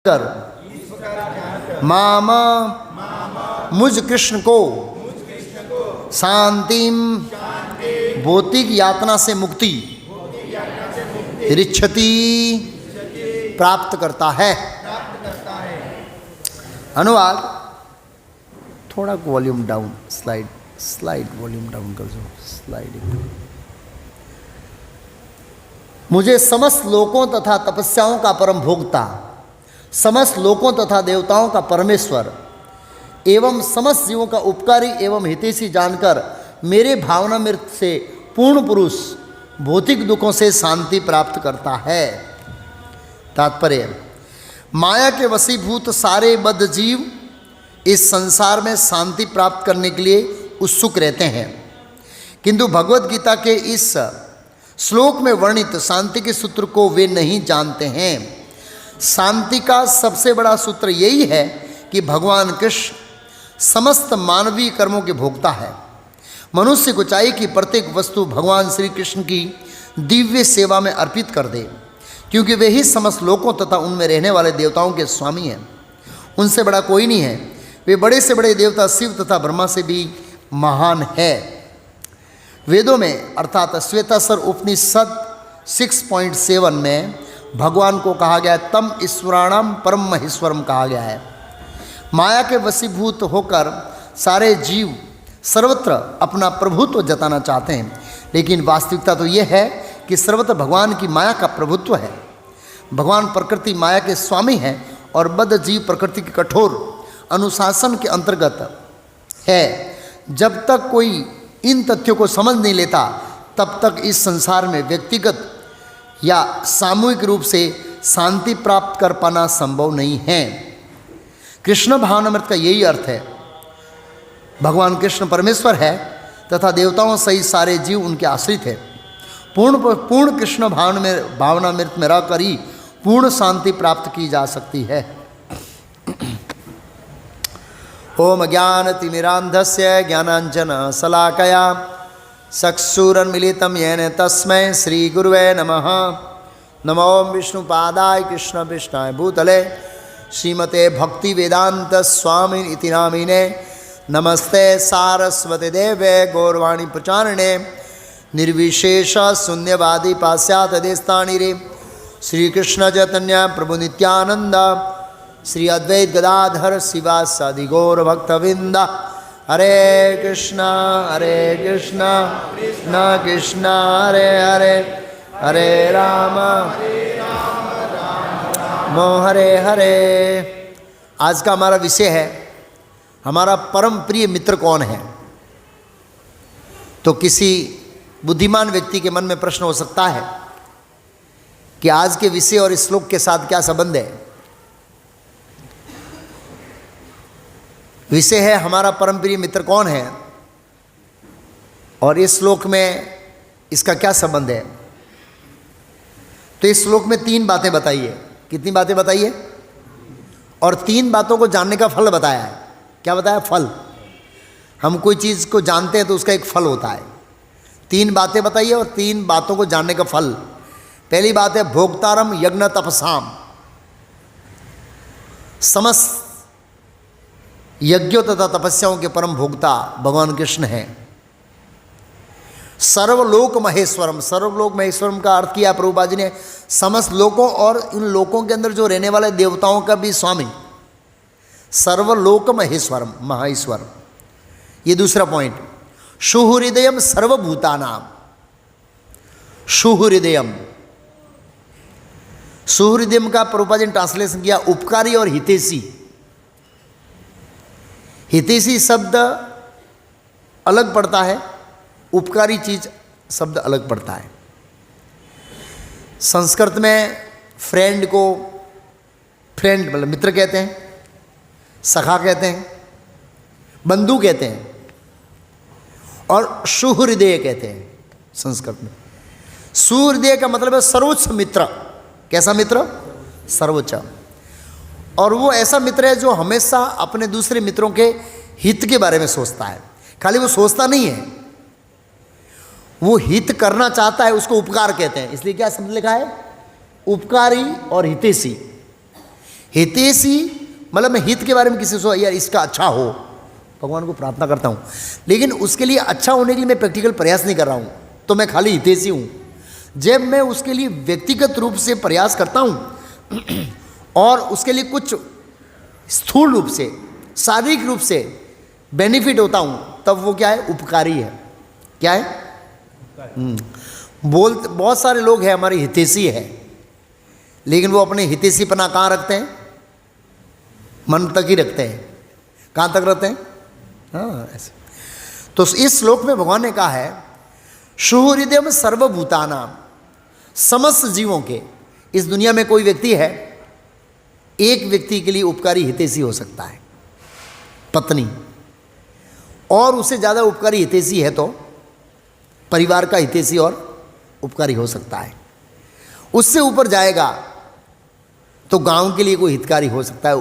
कर माम मुझ कृष्ण को शांतिम भौतिक यातना से मुक्ति रिच्छति प्राप्त करता है। अनुवाद, थोड़ा volume down, slide volume down कर दो, स्लाइड। मुझे समस्त लोकों तथा तपस्याओं का परम भोक्ता, समस्त लोकों तथा देवताओं का परमेश्वर एवं समस्त जीवों का उपकारी एवं हितैषी जानकर मेरे भावनामृत से पूर्ण पुरुष भौतिक दुखों से शांति प्राप्त करता है। तात्पर्य, माया के वशीभूत सारे बद्ध जीव इस संसार में शांति प्राप्त करने के लिए उत्सुक रहते हैं, किंतु भगवत गीता के इस श्लोक में वर्णित शांति के सूत्र को वे नहीं जानते हैं। शांति का सबसे बड़ा सूत्र यही है कि भगवान कृष्ण समस्त मानवीय कर्मों के भोक्ता है। मनुष्य को चाहिए कि प्रत्येक वस्तु भगवान श्री कृष्ण की दिव्य सेवा में अर्पित कर दे, क्योंकि वे ही समस्त लोकों तथा उनमें रहने वाले देवताओं के स्वामी हैं। उनसे बड़ा कोई नहीं है। वे बड़े से बड़े देवता शिव तथा ब्रह्मा से भी महान है। वेदों में अर्थात श्वेताश्वर उपनिषद 6.7 में भगवान को कहा गया है तम ईश्वराणाम परम महेश्वरम कहा गया है। माया के वशीभूत होकर सारे जीव सर्वत्र अपना प्रभुत्व जताना चाहते हैं, लेकिन वास्तविकता तो यह है कि सर्वत्र भगवान की माया का प्रभुत्व है। भगवान प्रकृति माया के स्वामी हैं और बद्ध जीव प्रकृति के कठोर अनुशासन के अंतर्गत है। जब तक कोई इन तथ्यों को समझ नहीं लेता, तब तक इस संसार में व्यक्तिगत या सामूहिक रूप से शांति प्राप्त कर पाना संभव नहीं है। कृष्ण भावनामृत का यही अर्थ है। भगवान कृष्ण परमेश्वर है तथा देवताओं सहित सारे जीव उनके आश्रित है। पूर्ण कृष्ण भावनामृत में रहकर ही पूर्ण शांति प्राप्त की जा सकती है। ओम ज्ञानतिमिरान्धस्य ज्ञानाञ्जन शलाकया चक्षुरुन्मीलितं येन तस्मै श्रीगुरुवे नमः। नमो विष्णुपादाय कृष्णपृष्ठाय भूतले श्रीमते भक्तिवेदांत स्वामी इति नामिने। नमस्ते सारस्वती देवे गौरवाणी प्रचारिणे निर्विशेष शून्यवादी पाश्चात्यदेशतानिरे। श्रीकृष्ण चैतन्य प्रभु नित्यानंद श्री अद्वैत गदाधर शिवासादि गौर भक्तवृंद। हरे कृष्णा कृष्ण कृष्ण हरे हरे, हरे राम हरे हरे। आज का हमारा विषय है हमारा परम प्रिय मित्र कौन है। तो किसी बुद्धिमान व्यक्ति के मन में प्रश्न हो सकता है कि आज के विषय और इस श्लोक के साथ क्या संबंध है। विषय है हमारा परम प्रिय मित्र कौन है और इस श्लोक में इसका क्या संबंध है। तो इस श्लोक में 3 बातें बताई है। कितनी बातें बताई है? और 3 बातों को जानने का फल बताया है। क्या बताया? फल। हम कोई चीज़ को जानते हैं तो उसका एक फल होता है। 3 बातें बताइए और 3 बातों को जानने का फल। पहली बात है भोक्तारम यज्ञ तपसाम। समस्त यज्ञों तथा तपस्याओं के परम भोक्ता भगवान कृष्ण हैं। सर्वलोक महेश्वरम, सर्वलोक महेश्वरम का अर्थ किया प्रभुपाद जी ने समस्त लोकों और इन लोकों के अंदर जो रहने वाले देवताओं का भी स्वामी। सर्वलोक महेश्वरम, महाईश्वर। ये दूसरा पॉइंट। सुहृदयम सर्वभूतानाम। सुहृदयम, सुहृदयम का प्रभुपाद जी ने ट्रांसलेशन किया उपकारी और हितैषी। हितैषी शब्द अलग पड़ता है, उपकारी चीज शब्द अलग पड़ता है। संस्कृत में फ्रेंड को फ्रेंड मतलब मित्र कहते हैं, सखा कहते हैं, बंधु कहते हैं और सुहृदय कहते हैं संस्कृत में। सुहृदय का मतलब है सर्वोच्च मित्र। कैसा मित्र? सर्वोच्च। और वो ऐसा मित्र है जो हमेशा अपने दूसरे मित्रों के हित के बारे में सोचता है। खाली वो सोचता नहीं है, वो हित करना चाहता है, उसको उपकार कहते हैं। इसलिए क्या शब्द लिखा है? उपकारी और हितैषी। हितैषी मतलब मैं हित के बारे में किसी से यार इसका अच्छा हो, भगवान को प्रार्थना करता हूँ, लेकिन उसके लिए अच्छा होने के लिए मैं प्रैक्टिकल प्रयास नहीं कर रहा हूँ, तो मैं खाली हितैषी हूँ। जब मैं उसके लिए व्यक्तिगत रूप से प्रयास करता हूँ और उसके लिए कुछ स्थूल रूप से, शारीरिक रूप से बेनिफिट होता हूँ, तब वो क्या है? उपकारी है। क्या है? बहुत सारे लोग हैं हमारे हितैषी है, लेकिन वो अपने हितैषीपना कहाँ रखते हैं? मन तक ही रखते हैं। कहाँ तक रखते हैं? हाँ, ऐसे। तो इस श्लोक में भगवान ने कहा है सुहृदयम सर्वभूतानां, समस्त जीवों के, इस दुनिया में कोई व्यक्ति है, एक व्यक्ति के लिए उपकारी हितैषी हो सकता है, पत्नी, और उससे ज़्यादा उपकारी हितैषी है तो परिवार का हितैषी और उपकारी हो सकता है। उससे ऊपर जाएगा तो गांव के लिए कोई हितकारी हो सकता है,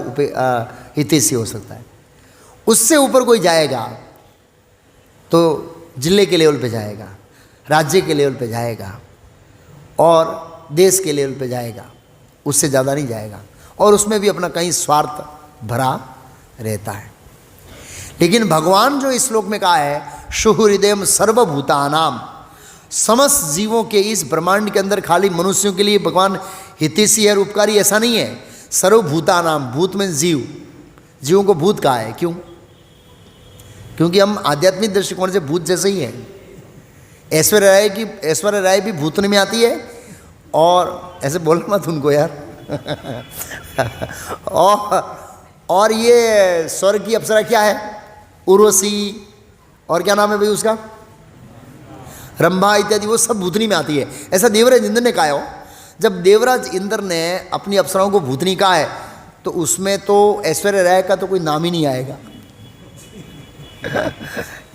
हितैषी हो सकता है। उससे ऊपर कोई जाएगा तो जिले के लेवल पे जाएगा, राज्य के लेवल पे जाएगा और देश के लेवल पे जाएगा, उससे ज़्यादा नहीं जाएगा, और उसमें भी अपना कहीं स्वार्थ भरा रहता है। लेकिन भगवान जो इस श्लोक में कहा है सुहृदयम सर्वभूतानां, समस्त जीवों के इस ब्रह्मांड के अंदर खाली मनुष्यों के लिए भगवान हितैषी और उपकारी, ऐसा नहीं है। सर्वभूतानां, भूत में जीव, जीवों को भूत कहा है। क्यों? क्योंकि हम आध्यात्मिक दृष्टिकोण से भूत जैसे ही हैं। ऐश्वर्या राय भी भूतने में आती है, और ऐसे बोलना मत उनको यार और ये स्वर्ग की अप्सरा क्या है? उर्वशी, और क्या नाम है भाई उसका? रंभा इत्यादि, वो सब भूतनी में आती है। ऐसा देवराज इंद्र ने कहा हो। जब देवराज इंद्र ने अपनी अप्सराओं को भूतनी कहा है तो उसमें तो ऐश्वर्या राय का तो कोई नाम ही नहीं आएगा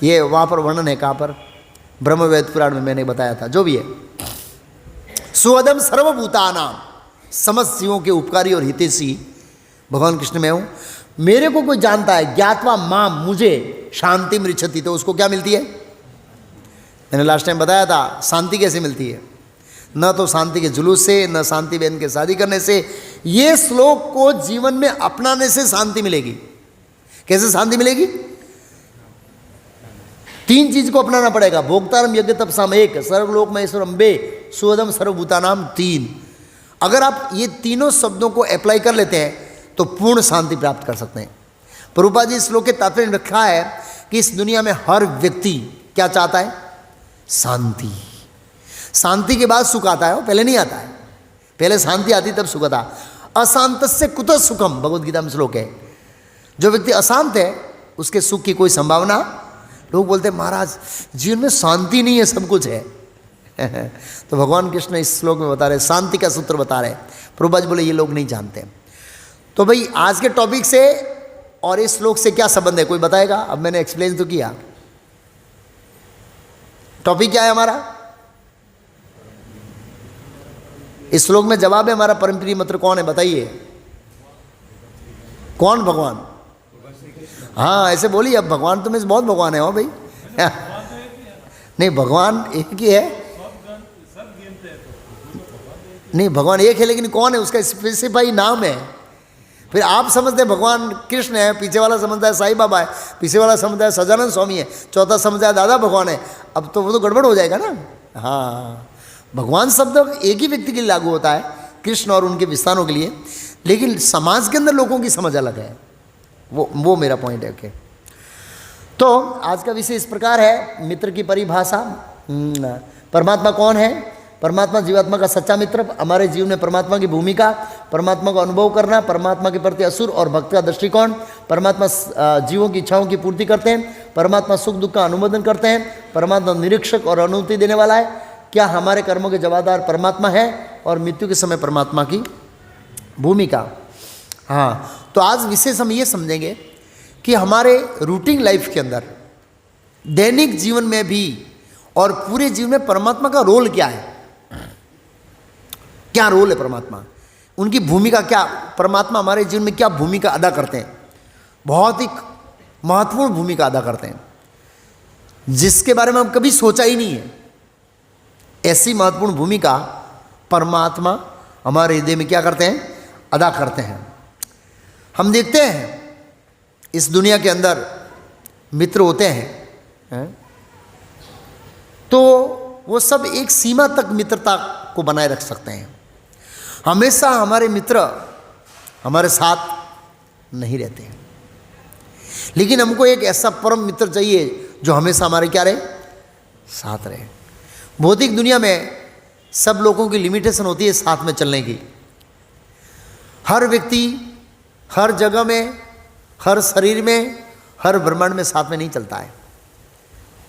ये वहाँ पर वर्णन है। कहाँ पर? ब्रह्मवेद पुराण में मैंने बताया था। जो भी है, सुहृदयम सर्वभूतानां, समस्त जीवों के उपकारी और हितैषी भगवान कृष्ण में हूँ। मेरे को कोई जानता है, ज्ञात्वा माम, मुझे शांति मृच्छति, तो उसको क्या मिलती है? मैंने लास्ट टाइम बताया था शांति कैसे मिलती है। न तो शांति के जुलूस से, न शांति बहन के शादी करने से। ये श्लोक को जीवन में अपनाने से शांति मिलेगी। कैसे शांति मिलेगी? 3 चीज को अपनाना पड़ेगा। भोक्तारम यज्ञ तपसाम 1, सर्वलोक महेश्वरम 2, सुहृदयम सर्वभूतानां 3। अगर आप ये तीनों शब्दों को अप्लाई कर लेते हैं तो पूर्ण शांति प्राप्त कर सकते हैं। प्रभुपाद जी इस श्लोक के तात्पर्य में रखा है कि इस दुनिया में हर व्यक्ति क्या चाहता है? शांति। शांति के बाद सुख आता है, वो पहले नहीं आता है। पहले शांति आती तब सुख आता। अशांतस्य कुतः सुखम, भगवद गीता में श्लोक है। जो व्यक्ति अशांत है उसके सुख की कोई संभावना, लोग बोलते हैं महाराज जीवन में शांति नहीं है, सब कुछ है तो भगवान कृष्ण इस श्लोक में बता रहे, शांति का सूत्र बता रहे। प्रभुपाद जी बोले ये लोग नहीं जानते। तो भाई आज के टॉपिक से और इस श्लोक से क्या संबंध है, कोई बताएगा? अब मैंने एक्सप्लेन तो किया। टॉपिक क्या है हमारा? इस श्लोक में जवाब है हमारा परम प्रिय मित्र कौन है, बताइए। कौन? भगवान। हाँ ऐसे बोलिए। अब भगवान तो में बहुत भगवान है हो भाई नहीं, भगवान एक ही है। नहीं, भगवान एक है, लेकिन कौन है उसका स्पेसिफाई नाम है। फिर आप समझते हैं भगवान कृष्ण है, पीछे वाला समझता है साईं बाबा है, पीछे वाला समझता है सजानंद स्वामी है, चौथा समझता है दादा भगवान है। अब तो वो तो गड़बड़ हो जाएगा ना। हाँ, भगवान शब्द एक ही व्यक्ति के लिए लागू होता है, कृष्ण और उनके विस्तारों के लिए, लेकिन समाज के अंदर लोगों की समझ अलग है। वो मेरा पॉइंट है। ओके, तो आज का विषय इस प्रकार है, मित्र की परिभाषा। परमात्मा कौन है? परमात्मा जीवात्मा का सच्चा मित्र। हमारे जीवन में परमात्मा की भूमिका, परमात्मा को अनुभव करना, परमात्मा के प्रति असुर और भक्त का दृष्टिकोण। परमात्मा जीवों की इच्छाओं की पूर्ति करते हैं, परमात्मा सुख दुख का अनुमोदन करते हैं, परमात्मा निरीक्षक और अनुभूति देने वाला है। क्या हमारे कर्मों के जवाबदार परमात्मा है, और मृत्यु के समय परमात्मा की भूमिका। हाँ, तो आज विशेष हम ये समझेंगे कि हमारे रूटीन लाइफ के अंदर, दैनिक जीवन में भी और पूरे जीवन में परमात्मा का रोल क्या है, क्या रोल है परमात्मा, उनकी भूमिका क्या, परमात्मा हमारे जीवन में क्या भूमिका अदा करते हैं। बहुत ही महत्वपूर्ण भूमिका अदा करते हैं, जिसके बारे में हम कभी सोचा ही नहीं है। ऐसी महत्वपूर्ण भूमिका परमात्मा हमारे हृदय में क्या करते हैं, अदा करते हैं। हम देखते हैं इस दुनिया के अंदर मित्र होते हैं, तो वो सब एक सीमा तक मित्रता को बनाए रख सकते हैं। हमेशा हमारे मित्र हमारे साथ नहीं रहते हैं, लेकिन हमको एक ऐसा परम मित्र चाहिए जो हमेशा हमारे क्या रहे, साथ रहे। भौतिक दुनिया में सब लोगों की लिमिटेशन होती है साथ में चलने की। हर व्यक्ति हर जगह में, हर शरीर में, हर ब्रह्मांड में साथ में नहीं चलता है।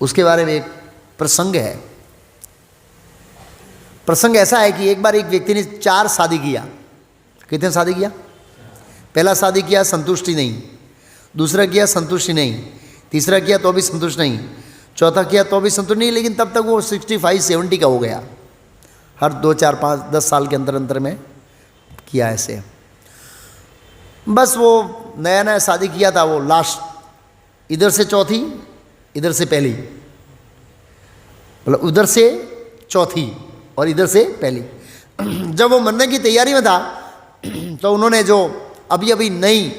उसके बारे में एक प्रसंग है। प्रसंग ऐसा है कि एक बार एक व्यक्ति ने 4 शादी किया। कितने शादी किया? पहला शादी किया, संतुष्टि नहीं। दूसरा किया, संतुष्टि नहीं। तीसरा किया तो भी संतुष्ट नहीं। चौथा किया तो भी संतुष्ट नहीं, लेकिन तब तक वो 65-70 का हो गया। हर 2, 4, 5, 10 साल के अंतर अंतर में किया ऐसे। बस वो नया नया शादी किया था, वो लास्ट, इधर से चौथी, इधर से पहली, मतलब उधर से चौथी और इधर से पहली। जब वो मरने की तैयारी में था तो उन्होंने जो अभी अभी नई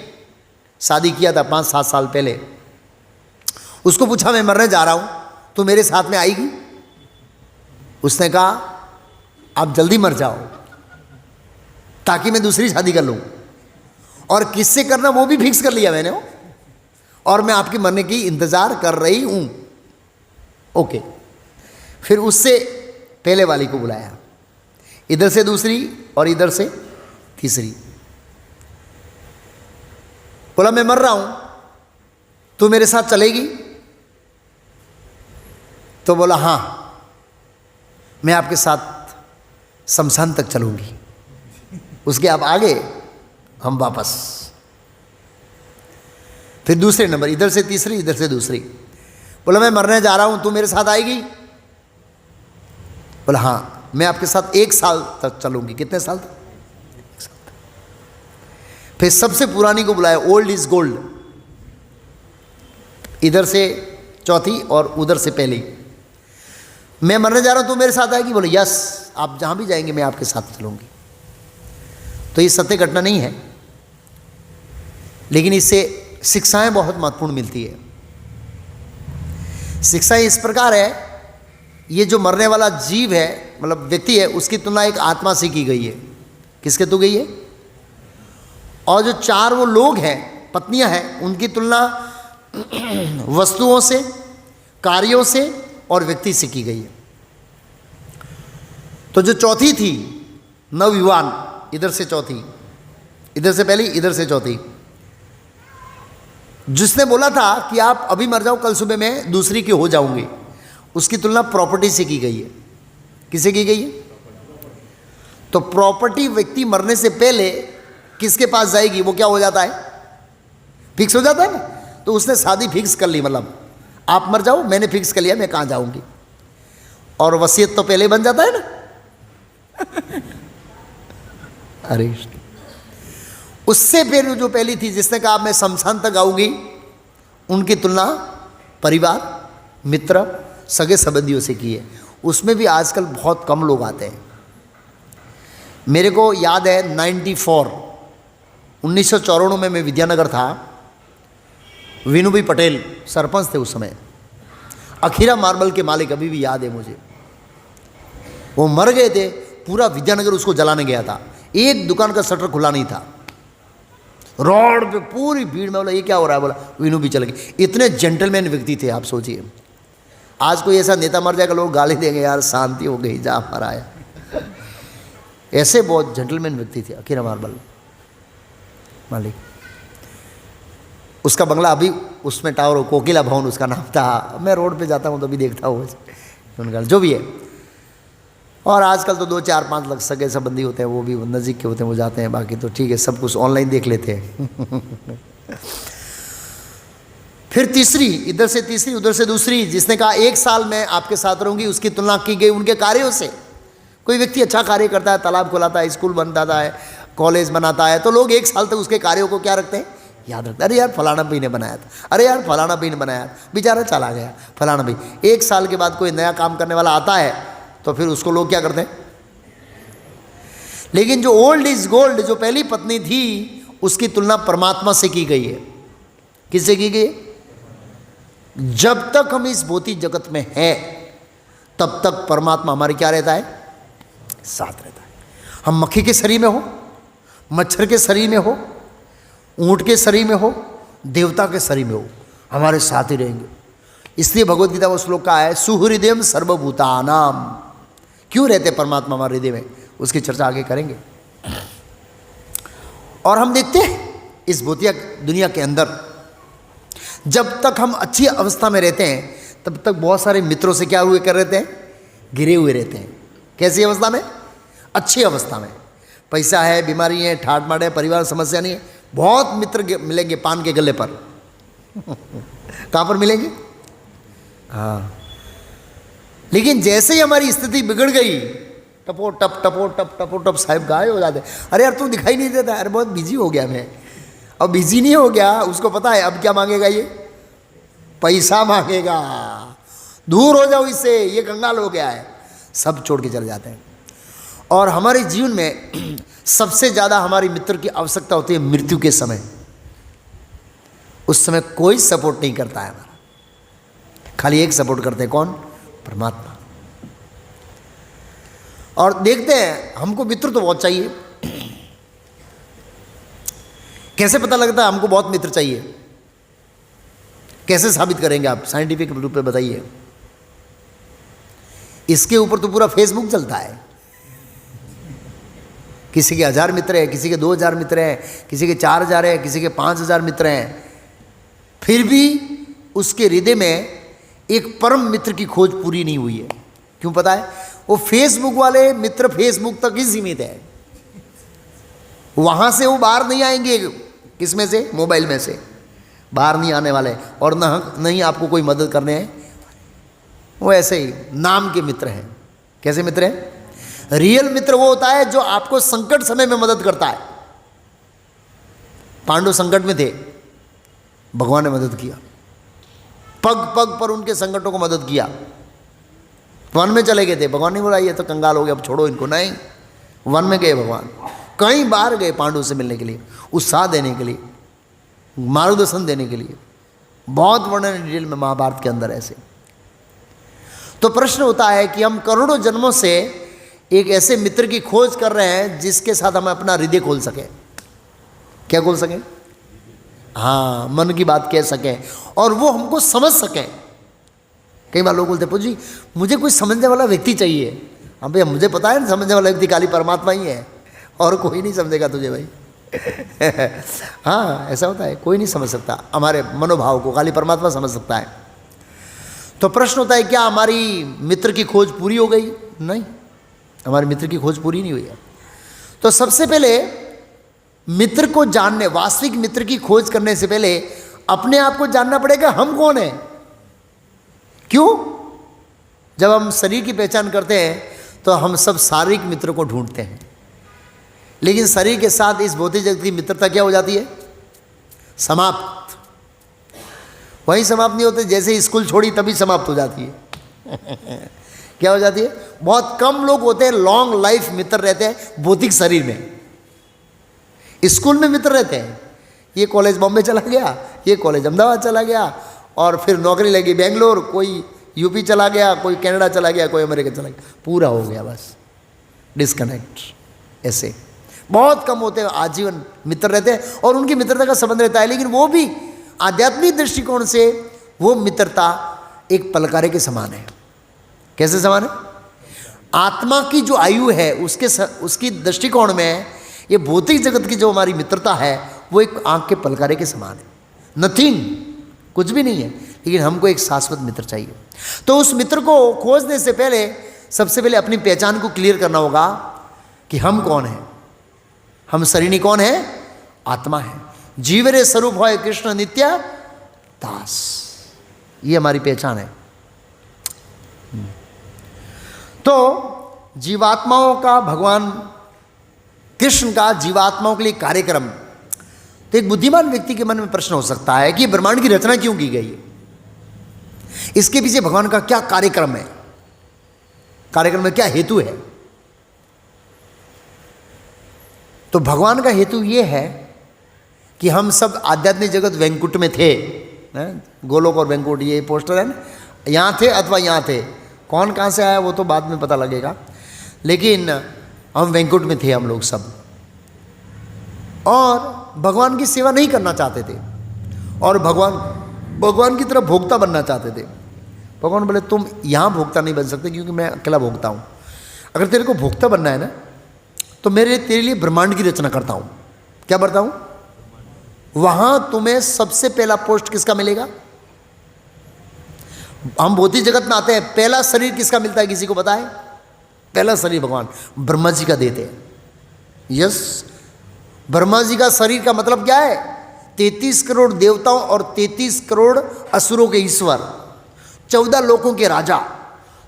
शादी किया था 5-7 साल पहले, उसको पूछा मैं मरने जा रहा हूँ, तो मेरे साथ में आएगी? उसने कहा आप जल्दी मर जाओ ताकि मैं दूसरी शादी कर लूँ, और किससे करना वो भी फिक्स कर लिया मैंने, और मैं आपके मरने की इंतज़ार कर रही हूँ। ओके, फिर उससे पहले वाली को बुलाया, इधर से दूसरी और इधर से तीसरी। बोला मैं मर रहा हूं, तू मेरे साथ चलेगी? तो बोला हाँ, मैं आपके साथ शमशान तक चलूंगी, उसके आप आगे हम वापस। फिर दूसरे नंबर, इधर से तीसरी, इधर से दूसरी। बोला मैं मरने जा रहा हूं, तू मेरे साथ आएगी? बोला हाँ, मैं आपके साथ 1 साल तक चलूंगी। कितने साल तक? 1 साल तक। फिर सबसे पुरानी को बुलाया, ओल्ड इज गोल्ड, इधर से चौथी और उधर से पहली। मैं मरने जा रहा हूं, तू मेरे साथ आएगी? बोले यस, आप जहां भी जाएंगे मैं आपके साथ चलूंगी। तो ये सत्य घटना नहीं है, लेकिन इससे शिक्षाएं बहुत महत्वपूर्ण मिलती है। शिक्षाएं इस प्रकार है, ये जो मरने वाला जीव है, मतलब व्यक्ति है, उसकी तुलना एक आत्मा से की गई है। किसके तो गई है? और जो 4 वो लोग हैं, पत्नियां हैं, उनकी तुलना वस्तुओं से, कार्यों से और व्यक्ति से की गई है। तो जो चौथी थी नवयुवान, इधर से चौथी, इधर से पहली, इधर से चौथी, जिसने बोला था कि आप अभी मर जाओ, कल सुबह मैं दूसरी की हो जाऊंगी, उसकी तुलना प्रॉपर्टी से की गई है। किससे की गई है? तो प्रॉपर्टी व्यक्ति मरने से पहले किसके पास जाएगी, वो क्या हो जाता है? फिक्स हो जाता है ना। तो उसने शादी फिक्स कर ली, मतलब आप मर जाओ, मैंने फिक्स कर लिया मैं कहाँ जाऊंगी, और वसीयत तो पहले बन जाता है ना। अरे उससे फिर जो पहली थी, जिसने कहा मैं शमशान तक आऊंगी, उनकी तुलना परिवार, मित्र, सगे संबंधियों से की है। उसमें भी आजकल बहुत कम लोग आते हैं। मेरे को याद है 1994 में मैं विद्यानगर था, विनू भाई पटेल सरपंच थे उस समय, अखीरा मार्बल के मालिक, अभी भी याद है मुझे। वो मर गए थे, पूरा विद्यानगर उसको जलाने गया था, एक दुकान का शटर खुला नहीं था, रोड पे पूरी भीड़ में। बोला ये क्या हो रहा है? बोला विनू भी चल गए। इतने जेंटलमैन व्यक्ति थे, आप सोचिए। आज कोई ऐसा नेता मर जाएगा, लोग गाली देंगे, यार शांति हो गई, जा मरा है। ऐसे बहुत जेंटलमैन व्यक्ति थे अखीरा मार्बल मालिक। उसका बंगला अभी उसमें टावर, कोकिला भवन उसका नाम था। मैं रोड पे जाता हूँ तो भी देखता हूँ उनका, जो भी है। और आजकल तो 2, 4, 5 लाख सगे संबंधी होते हैं, वो भी नज़दीक के होते हैं, वो जाते हैं। बाकी तो ठीक है, सब कुछ ऑनलाइन देख लेते हैं। फिर तीसरी, इधर से तीसरी, उधर से दूसरी, जिसने कहा 1 साल मैं आपके साथ रहूँगी, उसकी तुलना की गई उनके कार्यों से। कोई व्यक्ति अच्छा कार्य करता है, तालाब खुलाता है, स्कूल बनाता है, कॉलेज बनाता है, तो लोग 1 साल तक उसके कार्यों को क्या रखते हैं? याद रखते हैं। अरे यार फलाना भाई ने बनाया था, अरे यार फलाना भाई ने बनाया था, बेचारा चला गया फलाना भाई। 1 साल के बाद कोई नया काम करने वाला आता है तो फिर उसको लोग क्या करते हैं? लेकिन जो ओल्ड इज गोल्ड, जो पहली पत्नी थी, उसकी तुलना परमात्मा से की गई है। किससे की गई है? जब तक हम इस भौतिक जगत में हैं तब तक परमात्मा हमारे क्या रहता है? साथ रहता है। हम मक्खी के शरीर में हो, मच्छर के शरीर में हो, ऊंट के शरीर में हो, देवता के शरीर में हो, हमारे साथ ही रहेंगे। इसलिए भगवद गीता में श्लोक का है सुहृदयम सर्वभूतानाम। क्यों रहते परमात्मा हमारे हृदय में, उसकी चर्चा आगे करेंगे। और हम देखते हैं इस भौतिक दुनिया के अंदर जब तक हम अच्छी अवस्था में रहते हैं तब तक बहुत सारे मित्रों से क्या हुए कर रहते हैं? घिरे हुए रहते हैं। कैसी अवस्था में? अच्छी अवस्था में। पैसा है, बीमारी है, ठाट माट है, परिवार समस्या नहीं है, बहुत मित्र मिलेंगे पान के गले पर। कहाँ पर मिलेंगे? हाँ। लेकिन जैसे ही हमारी स्थिति बिगड़ गई टपो टप साहिब गायब हो जाते। अरे यार तू दिखाई नहीं देता, अरे बहुत बिजी हो गया मैं। अब बिजी नहीं हो गया, उसको पता है अब क्या मांगेगा, ये पैसा मांगेगा। दूर हो जाओ इससे, ये कंगाल हो गया है। सब छोड़ के चले जाते हैं। और हमारे जीवन में सबसे ज़्यादा हमारी मित्र की आवश्यकता होती है मृत्यु के समय। उस समय कोई सपोर्ट नहीं करता है हमारा, खाली एक सपोर्ट करते हैं, कौन? परमात्मा। और देखते हैं हमको मित्र तो बहुत चाहिए। कैसे पता लगता है हमको बहुत मित्र चाहिए? कैसे साबित करेंगे आप? साइंटिफिक रूप में बताइए। इसके ऊपर तो पूरा फेसबुक चलता है। किसी के 1000 मित्र हैं, किसी के 2000 मित्र हैं, किसी के 4000 हैं, किसी के 5000 मित्र हैं। फिर भी उसके हृदय में एक परम मित्र की खोज पूरी नहीं हुई है। क्यों पता है? वो फेसबुक वाले मित्र फेसबुक तक ही सीमित है, वहां से वो बाहर नहीं आएंगे। किसमें से? मोबाइल में से बाहर नहीं आने वाले। और नहीं आपको कोई मदद करने हैं। वो ऐसे ही नाम के मित्र हैं। कैसे मित्र हैं? रियल मित्र वो होता है जो आपको संकट समय में मदद करता है। पांडव संकट में थे, भगवान ने मदद किया। पग पग पर उनके संकटों को मदद किया। वन में चले गए थे, भगवान ने बोला ये तो कंगाल हो गया, अब छोड़ो इनको। नहीं, वन में गए भगवान। कई बार गए पांडव से मिलने के लिए, उत्साह देने के लिए, मार्गदर्शन देने के लिए। बहुत वर्णन डिटेल में महाभारत के अंदर ऐसे। तो प्रश्न होता है कि हम करोड़ों जन्मों से एक ऐसे मित्र की खोज कर रहे हैं जिसके साथ हम अपना हृदय खोल सकें। क्या खोल सकें? हाँ, मन की बात कह सकें और वो हमको समझ सकें। कई बार लोग बोलते हैं जी मुझे कोई समझने वाला व्यक्ति चाहिए। हाँ भैया, मुझे पता है ना समझने वाला व्यक्ति खाली परमात्मा ही है, और कोई नहीं समझेगा तुझे भाई। हाँ, ऐसा होता है, कोई नहीं समझ सकता हमारे मनोभाव को, खाली परमात्मा समझ सकता है। तो प्रश्न होता है क्या हमारी मित्र की खोज पूरी हो गई? नहीं, हमारे मित्र की खोज पूरी नहीं हुई है। तो सबसे पहले मित्र को जानने, वास्तविक मित्र की खोज करने से पहले अपने आप को जानना पड़ेगा हम कौन है। क्यों? जब हम शरीर की पहचान करते हैं तो हम सब शारीरिक मित्र को ढूंढते हैं, लेकिन शरीर के साथ इस भौतिक जगत की मित्रता क्या हो जाती है? समाप्त। वहीं समाप्त नहीं होते, जैसे स्कूल छोड़ी तभी समाप्त हो जाती है। क्या हो जाती है? बहुत कम लोग होते हैं लॉन्ग लाइफ मित्र रहते हैं भौतिक शरीर में। स्कूल में मित्र रहते हैं, ये कॉलेज बॉम्बे चला गया, ये कॉलेज अहमदाबाद चला गया, और फिर नौकरी लगी बेंगलोर, कोई यूपी चला गया, कोई कनाडा चला गया, कोई अमेरिका चला गया, पूरा हो गया बस डिस्कनेक्ट। ऐसे बहुत कम होते हैं आजीवन मित्र रहते हैं, और उनकी मित्रता का संबंध रहता है, लेकिन वो भी आध्यात्मिक दृष्टिकोण से वो मित्रता एक पलकारे के समान है। कैसे समान है? आत्मा की जो आयु है उसकी दृष्टिकोण में ये भौतिक जगत की जो हमारी मित्रता है वो एक आंख के पलकारे के समान है। नथिंग, कुछ भी नहीं है, लेकिन हमको एक शाश्वत मित्र चाहिए। तो उस मित्र को खोजने से पहले सबसे पहले अपनी पहचान को क्लियर करना होगा कि हम कौन हैं। हम शरीरी कौन है? आत्मा है। जीवरे स्वरूप होय कृष्ण नित्य दास, ये हमारी पहचान है। तो जीवात्माओं का, भगवान कृष्ण का जीवात्माओं के लिए कार्यक्रम। तो एक बुद्धिमान व्यक्ति के मन में प्रश्न हो सकता है कि ब्रह्मांड की रचना क्यों की गई है? इसके पीछे भगवान का क्या कार्यक्रम है? कार्यक्रम में क्या हेतु है? तो भगवान का हेतु यह है कि हम सब आध्यात्मिक जगत वैंकुट में थे, गोलोक और वैंकुट ये पोस्टर है ना, यहाँ थे अथवा यहाँ थे, कौन कहाँ से आया वो तो बाद में पता लगेगा, लेकिन हम वैंकुट में थे हम लोग सब, और भगवान की सेवा नहीं करना चाहते थे और भगवान की तरफ भोक्ता बनना चाहते थे। भगवान बोले तुम यहाँ भोक्ता नहीं बन सकते क्योंकि मैं अकेला भोक्ता हूँ, अगर तेरे को भोक्ता बनना है ना तो तेरे लिए ब्रह्मांड की रचना करता हूँ। क्या करता हूँ? वहाँ तुम्हें सबसे पहला पोस्ट किसका मिलेगा? हम भौतिक जगत में आते हैं, पहला शरीर किसका मिलता है, किसी को पता है? पहला शरीर भगवान ब्रह्मा जी का देते हैं। यस, ब्रह्मा जी का शरीर का मतलब क्या है? 33 करोड़ देवताओं और 33 करोड़ असुरों के ईश्वर, 14 लोकों के राजा,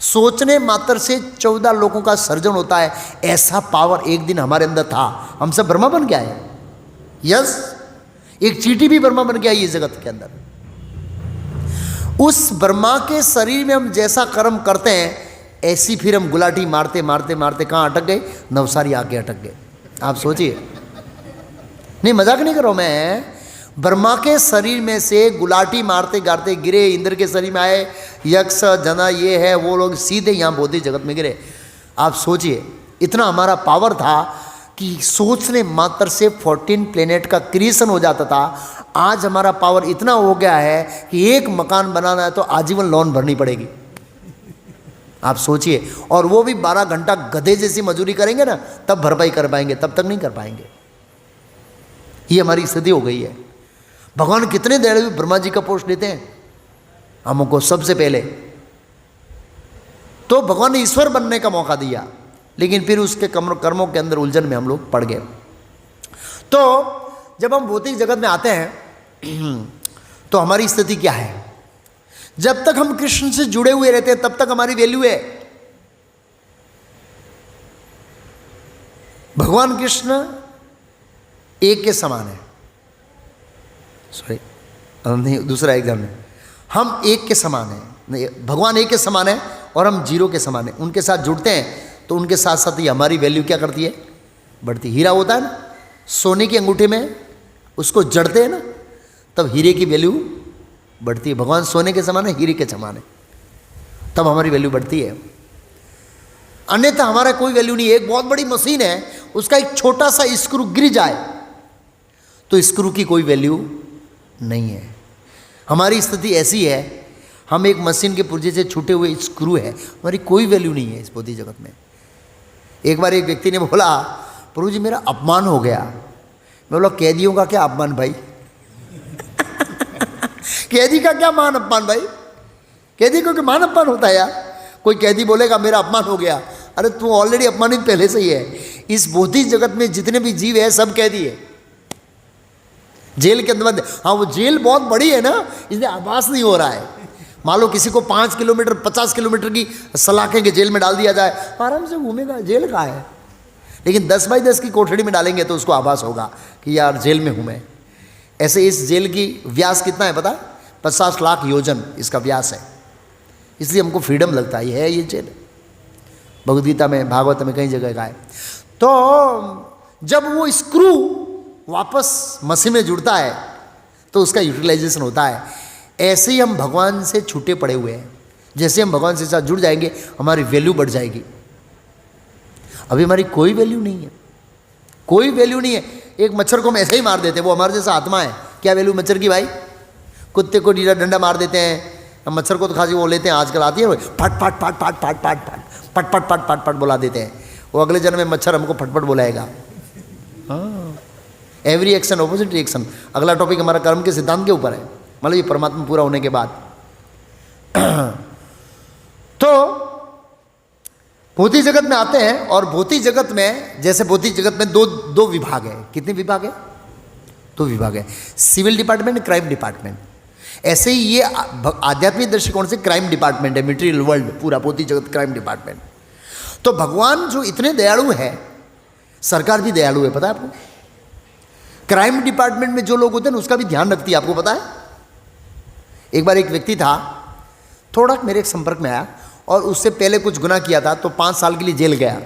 सोचने मात्र से 14 लोकों का सर्जन होता है। ऐसा पावर एक दिन हमारे अंदर था, हम सब ब्रह्मा बन के आए। यस, एक चींटी भी ब्रह्मा बन के आई इस जगत के अंदर। उस ब्रह्मा के शरीर में हम जैसा कर्म करते हैं ऐसी फिर हम गुलाटी मारते मारते मारते कहाँ अटक गए? नवसारी आके अटक गए। आप सोचिए, नहीं मजाक नहीं कर रहा हूं मैं, ब्रह्मा के शरीर में से गुलाटी मारते मारते गिरे, इंद्र के शरीर में आए, यक्ष जना ये है वो लोग सीधे यहाँ भौतिक जगत में गिरे। आप सोचिए, इतना हमारा पावर था कि सोचने मात्र से 14 प्लेनेट का क्रिएशन हो जाता था। आज हमारा पावर इतना हो गया है कि एक मकान बनाना है तो आजीवन लोन भरनी पड़ेगी। आप सोचिए, और वो भी 12 घंटा गधे जैसी मजदूरी करेंगे ना तब भरपाई कर पाएंगे, तब तक नहीं कर पाएंगे। ये हमारी स्थिति हो गई है। भगवान कितने दयालु, ब्रह्मा जी का पोस्ट लेते हैं हमको सबसे पहले। तो भगवान ने ईश्वर बनने का मौका दिया, लेकिन फिर उसके कर्मों के अंदर उलझन में हम लोग पड़ गए। तो जब हम भौतिक जगत में आते हैं तो हमारी स्थिति क्या है? जब तक हम कृष्ण से जुड़े हुए रहते हैं तब तक हमारी वैल्यू है। भगवान कृष्ण एक के समान है, सॉरी नहीं, दूसरा एग्जाम में, हम एक के समान हैं, नहीं भगवान एक के समान है और हम 0 के समान हैं। उनके साथ जुड़ते हैं तो उनके साथ साथ ही हमारी वैल्यू क्या करती है? बढ़ती। हीरा होता है ना, सोने की अंगूठे में उसको जड़ते हैं ना तब हीरे की वैल्यू बढ़ती है। भगवान सोने के समान है, हीरे के समान है, तब हमारी वैल्यू बढ़ती है, अन्यथा हमारा कोई वैल्यू नहीं है। एक बहुत बड़ी मशीन है, उसका एक छोटा सा स्क्रू गिर जाए तो स्क्रू की कोई वैल्यू नहीं है। हमारी स्थिति ऐसी है, हम एक मशीन के पुर्जे से छूटे हुए स्क्रू है, हमारी कोई वैल्यू नहीं है इस भौतिक जगत में। एक बार एक व्यक्ति ने बोला, प्रभु जी मेरा अपमान हो गया। मैं बोला कैदियों का क्या अपमान भाई? कैदी का क्या मान अपमान भाई? कैदी को क्या मान अपमान होता है यार? कोई कैदी बोलेगा मेरा अपमान हो गया, अरे तू ऑलरेडी अपमानित पहले से ही है। इस भौतिक जगत में जितने भी जीव है सब कैदी है, जेल के अंदर। हाँ, वो जेल बहुत बड़ी है ना, इसलिए आभास नहीं हो रहा है। मान लो किसी को 5 किलोमीटर 50 किलोमीटर की सलाखें के जेल में डाल दिया जाए, आराम से घूमेगा, जेल कहाँ है। लेकिन 10 बाई 10 की कोठरी में डालेंगे तो उसको आभास होगा कि यार जेल में हूँ मैं। ऐसे इस जेल की व्यास कितना है पता? 50 लाख योजन इसका व्यास है, इसलिए हमको फ्रीडम लगता है ये जेल। भगवद गीता में, भागवत में कई जगह का है। तो जब वो स्क्रू वापस मसीह में जुड़ता है तो उसका यूटिलाइजेशन होता है। ऐसे ही हम भगवान से छूटे पड़े हुए हैं। जैसे हम भगवान से साथ जुड़ जाएंगे हमारी वैल्यू बढ़ जाएगी। अभी हमारी कोई वैल्यू नहीं है, कोई वैल्यू नहीं है। एक मच्छर को हम ऐसे ही मार देते हैं, वो हमारे जैसा आत्मा है, क्या वैल्यू मच्छर की भाई? कुत्ते को डीडा डंडा मार देते हैं, मच्छर को तो खासी वो लेते हैं, आजकल आती है फट फट फट फट फट फट फट फट फट फट फट फट बोला देते हैं। वो अगले जन्म में मच्छर हमको फटफट बुलाएगा। हाँ, एवरी एक्शन ऑपोजिट रिएक्शन। अगला टॉपिक हमारा कर्म के सिद्धांत के ऊपर है, मतलब ये परमात्मा पूरा होने के बाद। तो भौतिक जगत में आते हैं, और भौतिक जगत में, जैसे भौतिक जगत में दो विभाग है। कितने विभाग है? 2 विभाग है, सिविल डिपार्टमेंट, क्राइम डिपार्टमेंट। ऐसे ही ये आध्यात्मिक दृष्टिकोण से क्राइम डिपार्टमेंट है, मटेरियल वर्ल्ड, पूरा भौतिक जगत क्राइम डिपार्टमेंट। तो भगवान जो इतने दयालु है, सरकार भी दयालु है, पता है आपको? क्राइम डिपार्टमेंट में जो लोग होते हैं ना उसका भी ध्यान रखती है, आपको पता है? एक बार एक व्यक्ति था, थोड़ा मेरे संपर्क में आया और उससे पहले कुछ गुनाह किया था, तो 5 साल के लिए जेल गया,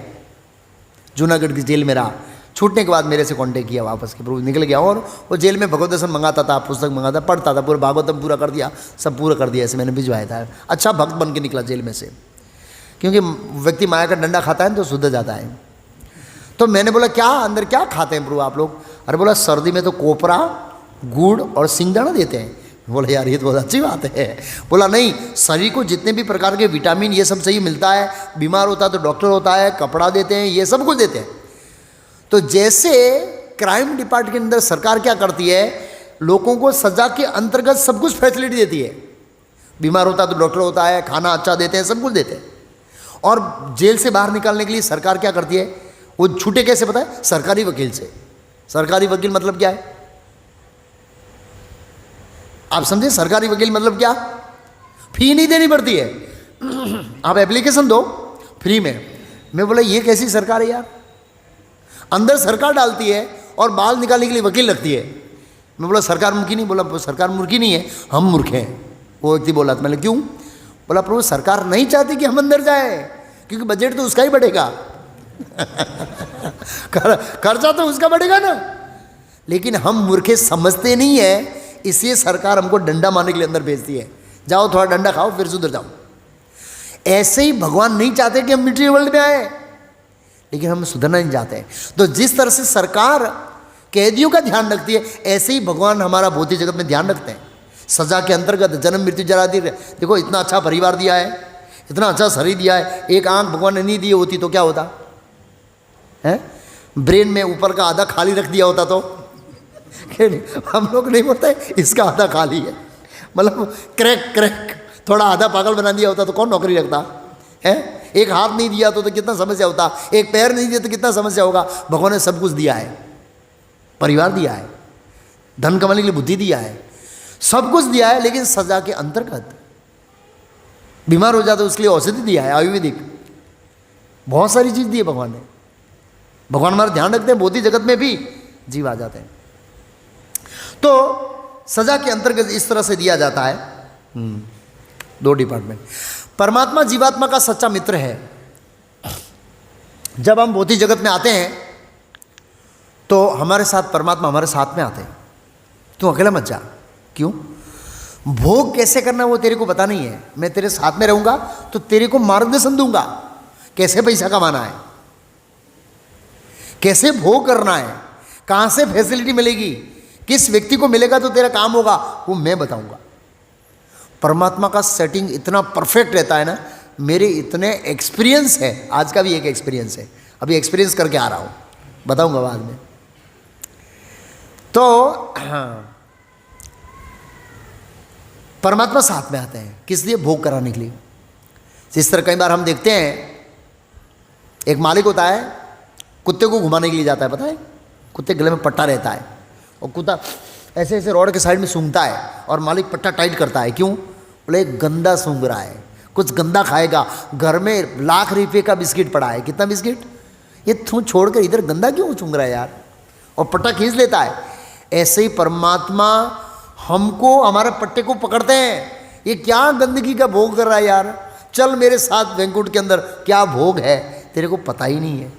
जूनागढ़ की जेल में रहा। छूटने के बाद मेरे से कांटेक्ट किया वापस के प्रभु निकल गया, और वो जेल में भगवत दर्शन मंगाता था, पुस्तक मंगाता, पढ़ता था, पूरा भागवतम पूरा कर दिया, सब पूरा कर दिया, ऐसे मैंने भिजवाया था। अच्छा भक्त बन के निकला जेल में से, क्योंकि व्यक्ति माया का डंडा खाता है तो शुद्ध जाता है। तो मैंने बोला क्या अंदर क्या खाते हैं प्रभु आप लोग? अरे बोला सर्दी में तो कोपरा, गुड़ और सिंगदाना देते हैं। बोला यार ये तो बहुत अच्छी बात है। बोला नहीं, शरीर को जितने भी प्रकार के विटामिन ये सब सही मिलता है, बीमार होता है तो डॉक्टर होता है, कपड़ा देते हैं, ये सब कुछ देते हैं। तो जैसे क्राइम डिपार्टमेंट के अंदर सरकार क्या करती है, लोगों को सजा के अंतर्गत सब कुछ फैसिलिटी देती है, बीमार होता है तो डॉक्टर होता है, खाना अच्छा देते हैं, सब कुछ देते हैं। और जेल से बाहर निकालने के लिए सरकार क्या करती है, वो छूटे कैसे पता है? सरकारी वकील से। सरकारी वकील मतलब क्या है आप समझे? सरकारी वकील मतलब क्या? फी नहीं देनी पड़ती है, आप एप्लीकेशन दो फ्री में। मैं बोला ये कैसी सरकार है यार, अंदर सरकार डालती है और बाल निकालने के लिए वकील लगती है। मैं बोला सरकार मूर्खी नहीं? बोला सरकार मूर्खी नहीं है, हम मूर्ख हैं। वो व्यक्ति बोला, मैंने क्यों? बोला प्रभु सरकार नहीं चाहती कि हम अंदर जाए, क्योंकि बजट तो उसका ही बढ़ेगा खर्चा तो उसका बढ़ेगा ना। लेकिन हम मूर्खे समझते नहीं है, इसलिए सरकार हमको डंडा मारने के लिए अंदर भेजती है, जाओ थोड़ा डंडा खाओ फिर सुधर जाओ। ऐसे ही भगवान नहीं चाहते कि हम मिलिट्री वर्ल्ड में आए, लेकिन हम सुधरना नहीं चाहते। तो जिस तरह से सरकार कैदियों का ध्यान रखती है, ऐसे ही भगवान हमारा भौतिक जगत में ध्यान रखते हैं। सजा के अंतर्गत जन्म मृत्यु जरा दी, देखो इतना अच्छा परिवार दिया है, इतना अच्छा शरीर दिया है, एक आंख भगवान ने नहीं दी होती तो क्या होता है? ब्रेन में ऊपर का आधा खाली रख दिया होता तो हम लोग नहीं बोलते इसका आधा खाली है, मतलब क्रैक थोड़ा आधा पागल बना दिया होता तो कौन नौकरी रखता है? एक हाथ नहीं दिया तो कितना समस्या होता, एक पैर नहीं दिया तो कितना समस्या होगा। भगवान ने सब कुछ दिया है, परिवार दिया है, धन कमाने के लिए बुद्धि दिया है, सब कुछ दिया है, लेकिन सजा के अंतर्गत बीमार हो जाता है उसके लिए औषधि दिया है, आयुर्वेदिक बहुत सारी चीज दी है भगवान ने। भगवान हमारा ध्यान रखते हैं, भौतिक जगत में भी जीव आ जाते हैं। तो सजा के अंतर्गत इस तरह से दिया जाता है। दो डिपार्टमेंट। परमात्मा जीवात्मा का सच्चा मित्र है। जब हम भौतिक जगत में आते हैं तो हमारे साथ परमात्मा हमारे साथ में आते हैं। तू अकेला मत जा। क्यों? भोग कैसे करना वो तेरे को पता नहीं है, मैं तेरे साथ में रहूंगा तो तेरे को मार्गदर्शन दूंगा, कैसे पैसा कमाना है, कैसे भोग करना है, कहां से फैसिलिटी मिलेगी, किस व्यक्ति को मिलेगा तो तेरा काम होगा, वो मैं बताऊंगा। परमात्मा का सेटिंग इतना परफेक्ट रहता है ना, मेरे इतने एक्सपीरियंस है, आज का भी एक एक्सपीरियंस है, अभी एक्सपीरियंस करके आ रहा हूं, बताऊंगा बाद में। तो परमात्मा साथ में आते हैं, किस लिए? भोग कराने के लिए। जिस तरह कई बार हम देखते हैं, एक मालिक होता है, कुत्ते को घुमाने के लिए जाता है, पता है? कुत्ते गले में पट्टा रहता है और कुत्ता ऐसे ऐसे रोड के साइड में सूंघता है और मालिक पट्टा टाइट करता है। क्यों? बोले गंदा सूंघ रहा है, कुछ गंदा खाएगा, घर में लाख रुपये का बिस्किट पड़ा है, कितना बिस्किट, ये तू छोड़कर इधर गंदा क्यों सूंघ रहा है यार, और पट्टा खींच लेता है। ऐसे ही परमात्मा हमको हमारे पट्टे को पकड़ते हैं, ये क्या गंदगी का भोग कर रहा है यार, चल मेरे साथ वैकुंठ के अंदर, क्या भोग है तेरे को पता ही नहीं है।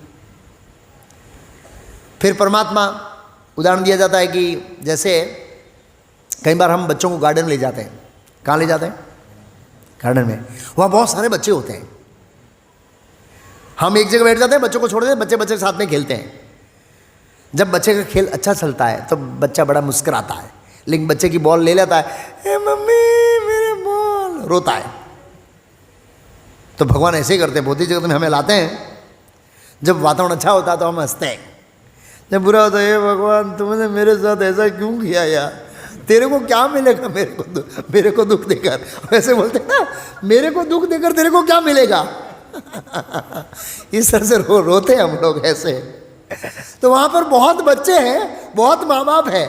फिर परमात्मा उदाहरण दिया जाता है कि जैसे कई बार हम बच्चों को गार्डन ले जाते हैं। कहाँ ले जाते हैं? गार्डन में, वहाँ बहुत सारे बच्चे होते हैं, हम एक जगह बैठ जाते हैं, बच्चों को छोड़ देते, बच्चे बच्चे के साथ में खेलते हैं। जब बच्चे का खेल अच्छा चलता है तो बच्चा बड़ा मुस्कुराता है, लेकिन बच्चे की बॉल ले लेता है, ए मम्मी मेरे बॉल, रोता है। तो भगवान ऐसे ही करते हैं, भौतिक जगत में हमें लाते हैं, जब वातावरण अच्छा होता है तो हम हंसते हैं, जब बुरा होता है, भगवान तुमने मेरे साथ ऐसा क्यों किया यार, तेरे को क्या मिलेगा मेरे को दुख देकर, वैसे बोलते हैं ना, मेरे को दुख देकर तेरे को क्या मिलेगा इस तरह से रोते हैं हम लोग ऐसे। तो वहाँ पर बहुत बच्चे हैं, बहुत माँ बाप है,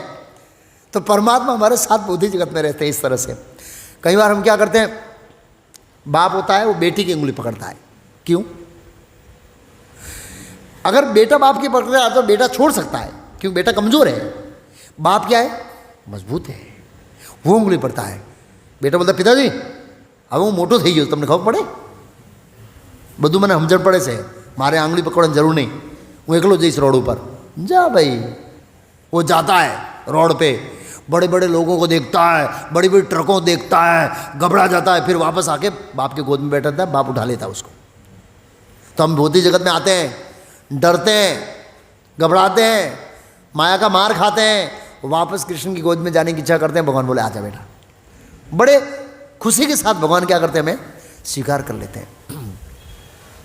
तो परमात्मा हमारे साथ भौतिक जगत में रहते हैं इस तरह से। कई बार हम क्या करते हैं, बाप होता है वो बेटी की उंगली पकड़ता है। क्यों? अगर बेटा बाप की पकड़ रहा है तो बेटा छोड़ सकता है, क्योंकि बेटा कमजोर है, बाप क्या है? मजबूत है, वो उंगली पड़ता है। बेटा बोलता पिताजी अब वो मोटो થઈ ગયો, તમને ખબર પડે? બધું મને સમજણ પડે છે, મારે આંગળી પકડવાની જરૂર નહીં, હું એકલો જઈશ રોડ ઉપર, जा भाई। वो जाता है रोड पे, बड़े बड़े लोगों को देखता है, बड़ी बड़ी ट्रकों को देखता है, घबरा जाता है, फिर वापस आके बाप के गोद में बैठता है, बाप उठा लेता है उसको। तो हम भौतिक जगत में आते हैं, डरते हैं, घबराते हैं, माया का मार खाते हैं, वापस कृष्ण की गोद में जाने की इच्छा करते हैं। भगवान बोले आजा बेटा। बड़े खुशी के साथ भगवान क्या करते हैं, हमें स्वीकार कर लेते हैं।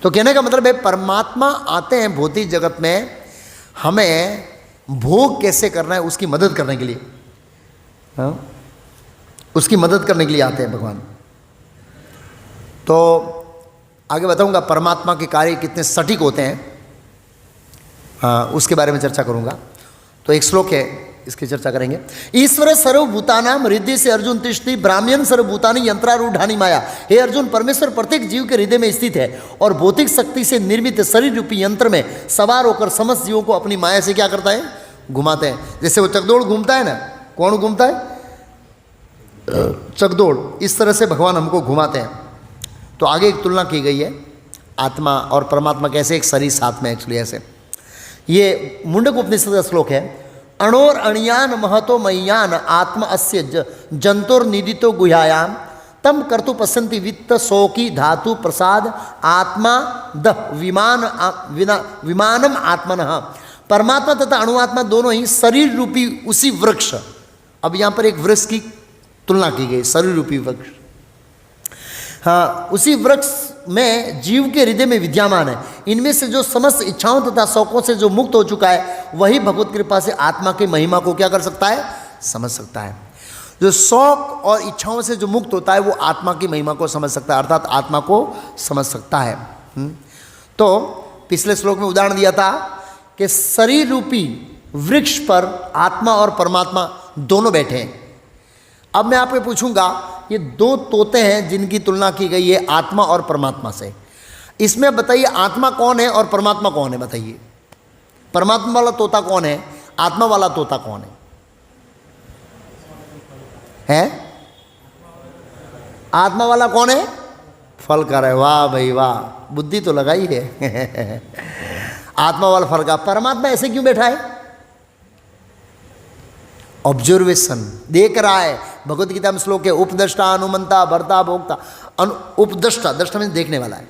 तो कहने का मतलब है परमात्मा आते हैं भौतिक जगत में हमें भोग कैसे करना है उसकी मदद करने के लिए। हाँ, उसकी मदद करने के लिए आते हैं भगवान। तो आगे बताऊंगा परमात्मा के कार्य कितने सटीक होते हैं, हाँ उसके बारे में चर्चा करूंगा। तो एक श्लोक है, इसकी चर्चा करेंगे। ईश्वर सर्वभूतानाम हृदय से अर्जुन तिष्ठति ब्राह्मण सर्वभूतानि यंत्रारूढ़ानि माया। हे अर्जुन, परमेश्वर प्रत्येक जीव के हृदय में स्थित है और भौतिक शक्ति से निर्मित शरीर रूपी यंत्र में सवार होकर समस्त जीवों को अपनी माया से क्या करता है, घुमाते हैं। जैसे वो चकदौड़ घूमता है ना, कौन घूमता है, चकदौड़, इस तरह से भगवान हमको घुमाते हैं। तो आगे एक तुलना की गई है आत्मा और परमात्मा कैसे एक शरीर साथ में, एक्चुअली ऐसे। ये मुंडक उपनिषद का श्लोक है। अणोर अणियान महतो मय्यान आत्मा अस्य जंतुर निदितो गुह्यायाम तम कर्तु पश्यन्ति वित्त शोकी धातु प्रसाद आत्मा द विमानम आत्मनः। परमात्मा तथा अणुआत्मा दोनों ही शरीर रूपी उसी वृक्ष, अब यहाँ पर एक वृक्ष की तुलना की गई, शरीर रूपी वृक्ष, हाँ उसी वृक्ष में जीव के हृदय में विद्यमान है। इनमें से जो समस्त इच्छाओं तथा शौकों से जो मुक्त हो चुका है वही भगवत कृपा से आत्मा की महिमा को क्या कर सकता है, समझ सकता है। जो शौक और इच्छाओं से जो मुक्त होता है वो आत्मा की महिमा को समझ सकता है, अर्थात आत्मा को समझ सकता है। तो पिछले श्लोक में उदाहरण दिया था कि शरीर रूपी वृक्ष पर आत्मा और परमात्मा दोनों बैठे हैं। अब मैं आपको पूछूंगा, ये दो तोते हैं जिनकी तुलना की गई है आत्मा और परमात्मा से, इसमें बताइए आत्मा कौन है और परमात्मा कौन है, बताइए। परमात्मा वाला तोता कौन है, आत्मा वाला तोता कौन है? आत्मा वाला कौन है? फल का है। वाह भाई वाह, बुद्धि तो लगाई है। आत्मा वाला फल का। परमात्मा ऐसे क्यों बैठा है? ऑब्जर्वेशन, देख रहा है। भगवत गीता में श्लोक है उपदष्टा अनुमंता भर्ता भोक्ता। उपदष्टा, दृष्टा में देखने वाला है।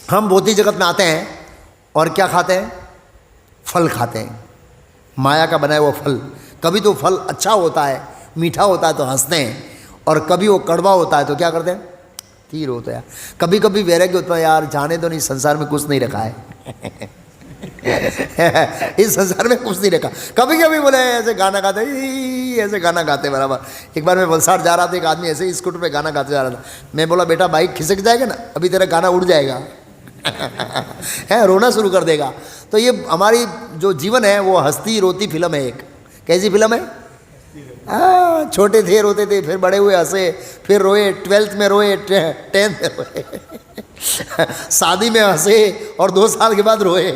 हम भौतिक जगत में आते हैं और क्या खाते हैं, फल खाते हैं, माया का बनाया हुआ फल। कभी तो फल अच्छा होता है, मीठा होता है तो हंसते हैं, और कभी वो कड़वा होता है तो क्या करते हैं, तीर होता है यार। कभी कभी वैराग्य होता है, यार जाने तो नहीं, संसार में कुछ नहीं रखा है। इस संसार में कुछ नहीं रखा। कभी कभी बोले ऐसे गाना गाते, ऐसे गाना गाते बराबर। एक बार मैं वलसाड़ जा रहा था, एक आदमी ऐसे ही स्कूटर पे गाना गाते जा रहा था। मैं बोला बेटा बाइक खिसक जाएगा ना, अभी तेरा गाना उड़ जाएगा। है, रोना शुरू कर देगा। तो ये हमारी जो जीवन है वो हंसती रोती फिल्म है एक। कैसी फिल्म है? छोटे थे रोते थे, फिर बड़े हुए हंसे, फिर रोए, 12th में रोए, 10th में रोए, शादी में हंसे और 2 साल के बाद रोए।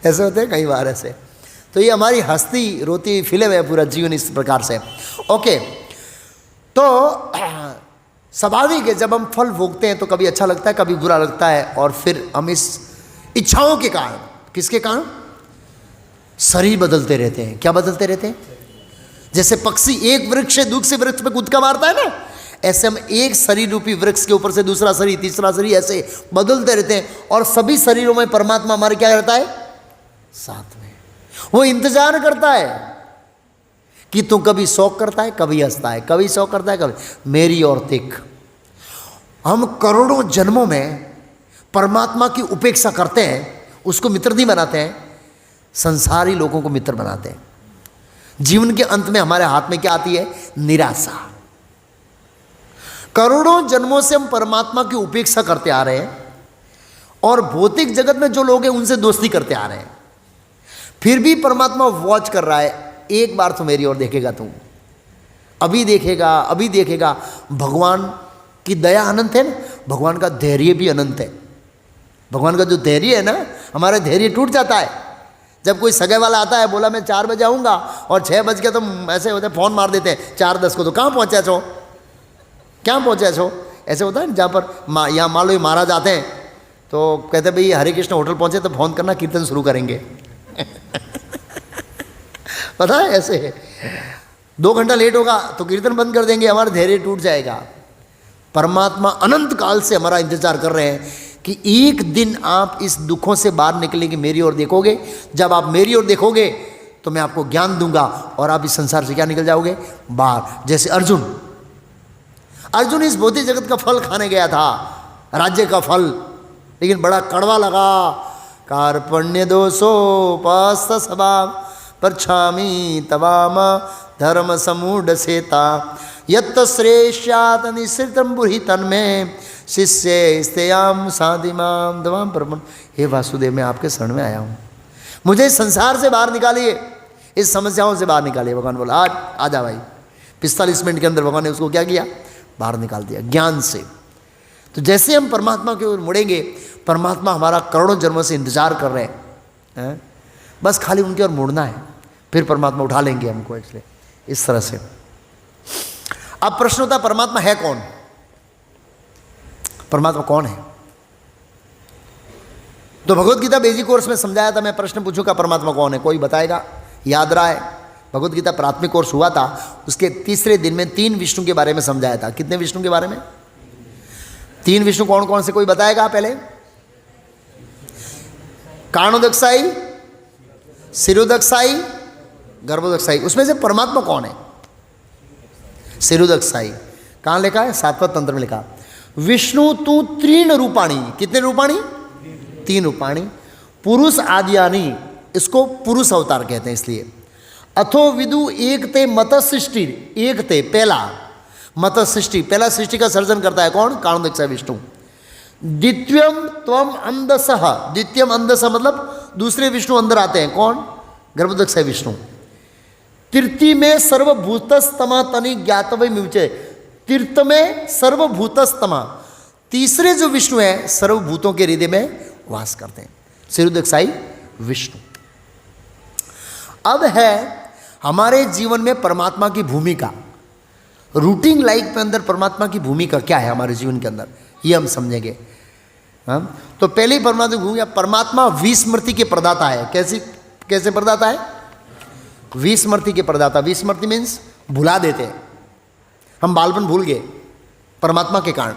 ऐसे होते हैं कई बार ऐसे। तो ये हमारी हंसती रोती फिल्म है पूरा जीवन इस प्रकार से। ओके, तो स्वाभाविक है जब हम फल भोगते हैं तो कभी अच्छा लगता है, कभी बुरा लगता है, और फिर हम इस इच्छाओं के कारण, किसके कारण, शरीर बदलते रहते हैं। क्या बदलते रहते हैं? जैसे पक्षी एक वृक्ष से दूसरे वृक्ष पे कूदका मारता है ना, ऐसे हम एक शरीर रूपी वृक्ष के ऊपर से दूसरा शरीर, तीसरा शरीर, ऐसे बदलते रहते हैं। और सभी शरीरों में परमात्मा हमारे क्या रहता है, साथ में। वो इंतजार करता है कि तू कभी शौक करता है, कभी हंसता है, कभी शौक करता है, कभी मेरी ओर देख। हम करोड़ों जन्मों में परमात्मा की उपेक्षा करते हैं, उसको मित्र नहीं बनाते हैं, संसारी लोगों को मित्र बनाते हैं। जीवन के अंत में हमारे हाथ में क्या आती है, निराशा। करोड़ों जन्मों से हम परमात्मा की उपेक्षा करते आ रहे हैं, और भौतिक जगत में जो लोग हैं उनसे दोस्ती करते आ रहे हैं। फिर भी परमात्मा वॉच कर रहा है, एक बार तो मेरी ओर देखेगा तू, अभी देखेगा, अभी देखेगा। भगवान की दया अनंत है ना, भगवान का धैर्य भी अनंत है। भगवान का जो धैर्य है ना, हमारा धैर्य टूट जाता है जब कोई सगे वाला आता है, बोला मैं 4 बजे आऊँगा, और 6 बज के तो ऐसे होते हैं, फ़ोन मार देते हैं 4:10 को, तो कहाँ पहुँचा छो, क्या पहुँचा छो, ऐसे होता है ना। जहाँ पर यहाँ मान लो महाराज आते हैं तो कहते भाई हरे कृष्ण होटल पहुंचे तो फोन करना, कीर्तन शुरू करेंगे। पता है ऐसे है, 2 घंटा लेट होगा तो कीर्तन बंद कर देंगे, हमारा धैर्य टूट जाएगा। परमात्मा अनंत काल से हमारा इंतजार कर रहे हैं कि एक दिन आप इस दुखों से बाहर निकलेंगे, मेरी ओर देखोगे। जब आप मेरी ओर देखोगे तो मैं आपको ज्ञान दूंगा और आप इस संसार से क्या निकल जाओगे, बाहर। जैसे अर्जुन इस भौतिक जगत का फल खाने गया था, राज्य का फल, लेकिन बड़ा कड़वा लगा। कार्पण्य दोषोपस्थ स्वभाव परछामी तवाम धर्म समूढ़ सेता यत्त श्रेष्यात निश्रितम बुरी तन्मे शिष्य स्तेयाम साधिमाम दवाम परमन। हे वासुदेव, मैं आपके शरण में आया हूँ, मुझे इस संसार से बाहर निकालिए, इस समस्याओं से बाहर निकालिए। भगवान बोला आज आ जा भाई। 45 मिनट के अंदर भगवान ने उसको क्या किया, बाहर निकाल दिया ज्ञान से। तो जैसे हम परमात्मा की ओर मुड़ेंगे, परमात्मा हमारा करोड़ों जन्मों से इंतजार कर रहे हैं, बस खाली उनकी ओर मुड़ना है, फिर परमात्मा उठा लेंगे हमको। इसलिए इस तरह से अब प्रश्न होता है परमात्मा है कौन, परमात्मा कौन है। तो भगवत गीता बेसिक कोर्स में समझाया था, मैं प्रश्न पूछूंगा परमात्मा कौन है, कोई बताएगा, याद रहा है। भगवत गीता प्राथमिक कोर्स हुआ था, उसके तीसरे दिन में 3 विष्णु के बारे में समझाया था। कितने विष्णु के बारे में, 3 विष्णु कौन कौन से, कोई बताएगा पहले। कारणोदकसाई, सिरोदकसाई, गर्भोदकसाई, उसमें से परमात्मा कौन है। सिरोदकसाई कहाँ लिखा है, सातवां तंत्र में लिखा, विष्णु तू 3 रूपाणी। कितने रूपाणी, 3 रूपाणी। पुरुष आदियानी, इसको पुरुष अवतार कहते हैं इसलिए। अथो विदु एक ते मत सृष्टि, एक ते पहला मत सृष्टि, पहला सृष्टि का सर्जन करता है कौन, कारणोदकसाई विष्णु। द्वितीयम त्वम अंधसः, द्वितीयम अंधसः मतलब दूसरे विष्णु अंदर आते हैं, कौन, गर्भोदकसाई विष्णु। तृतीय में सर्वभूतस्तमा तनि ज्ञातव्य मिवचे, तीर्थ में सर्वभूतस्तमा, तीसरे जो विष्णु हैं सर्वभूतों के हृदय में वास करते हैं, सिरोदकसाई विष्णु। अब है हमारे जीवन में परमात्मा की भूमिका, रूटीन लाइफ के अंदर परमात्मा की भूमिका क्या है हमारे जीवन के अंदर, ये हम समझेंगे। तो पहले ही परमात्मा की भूमिका, परमात्मा विस्मृति के प्रदाता है। कैसे प्रदाता है, विस्मृति के प्रदाता। विस्मृति मीन्स भुला देते हैं, हम बालपन भूल गए परमात्मा के कारण,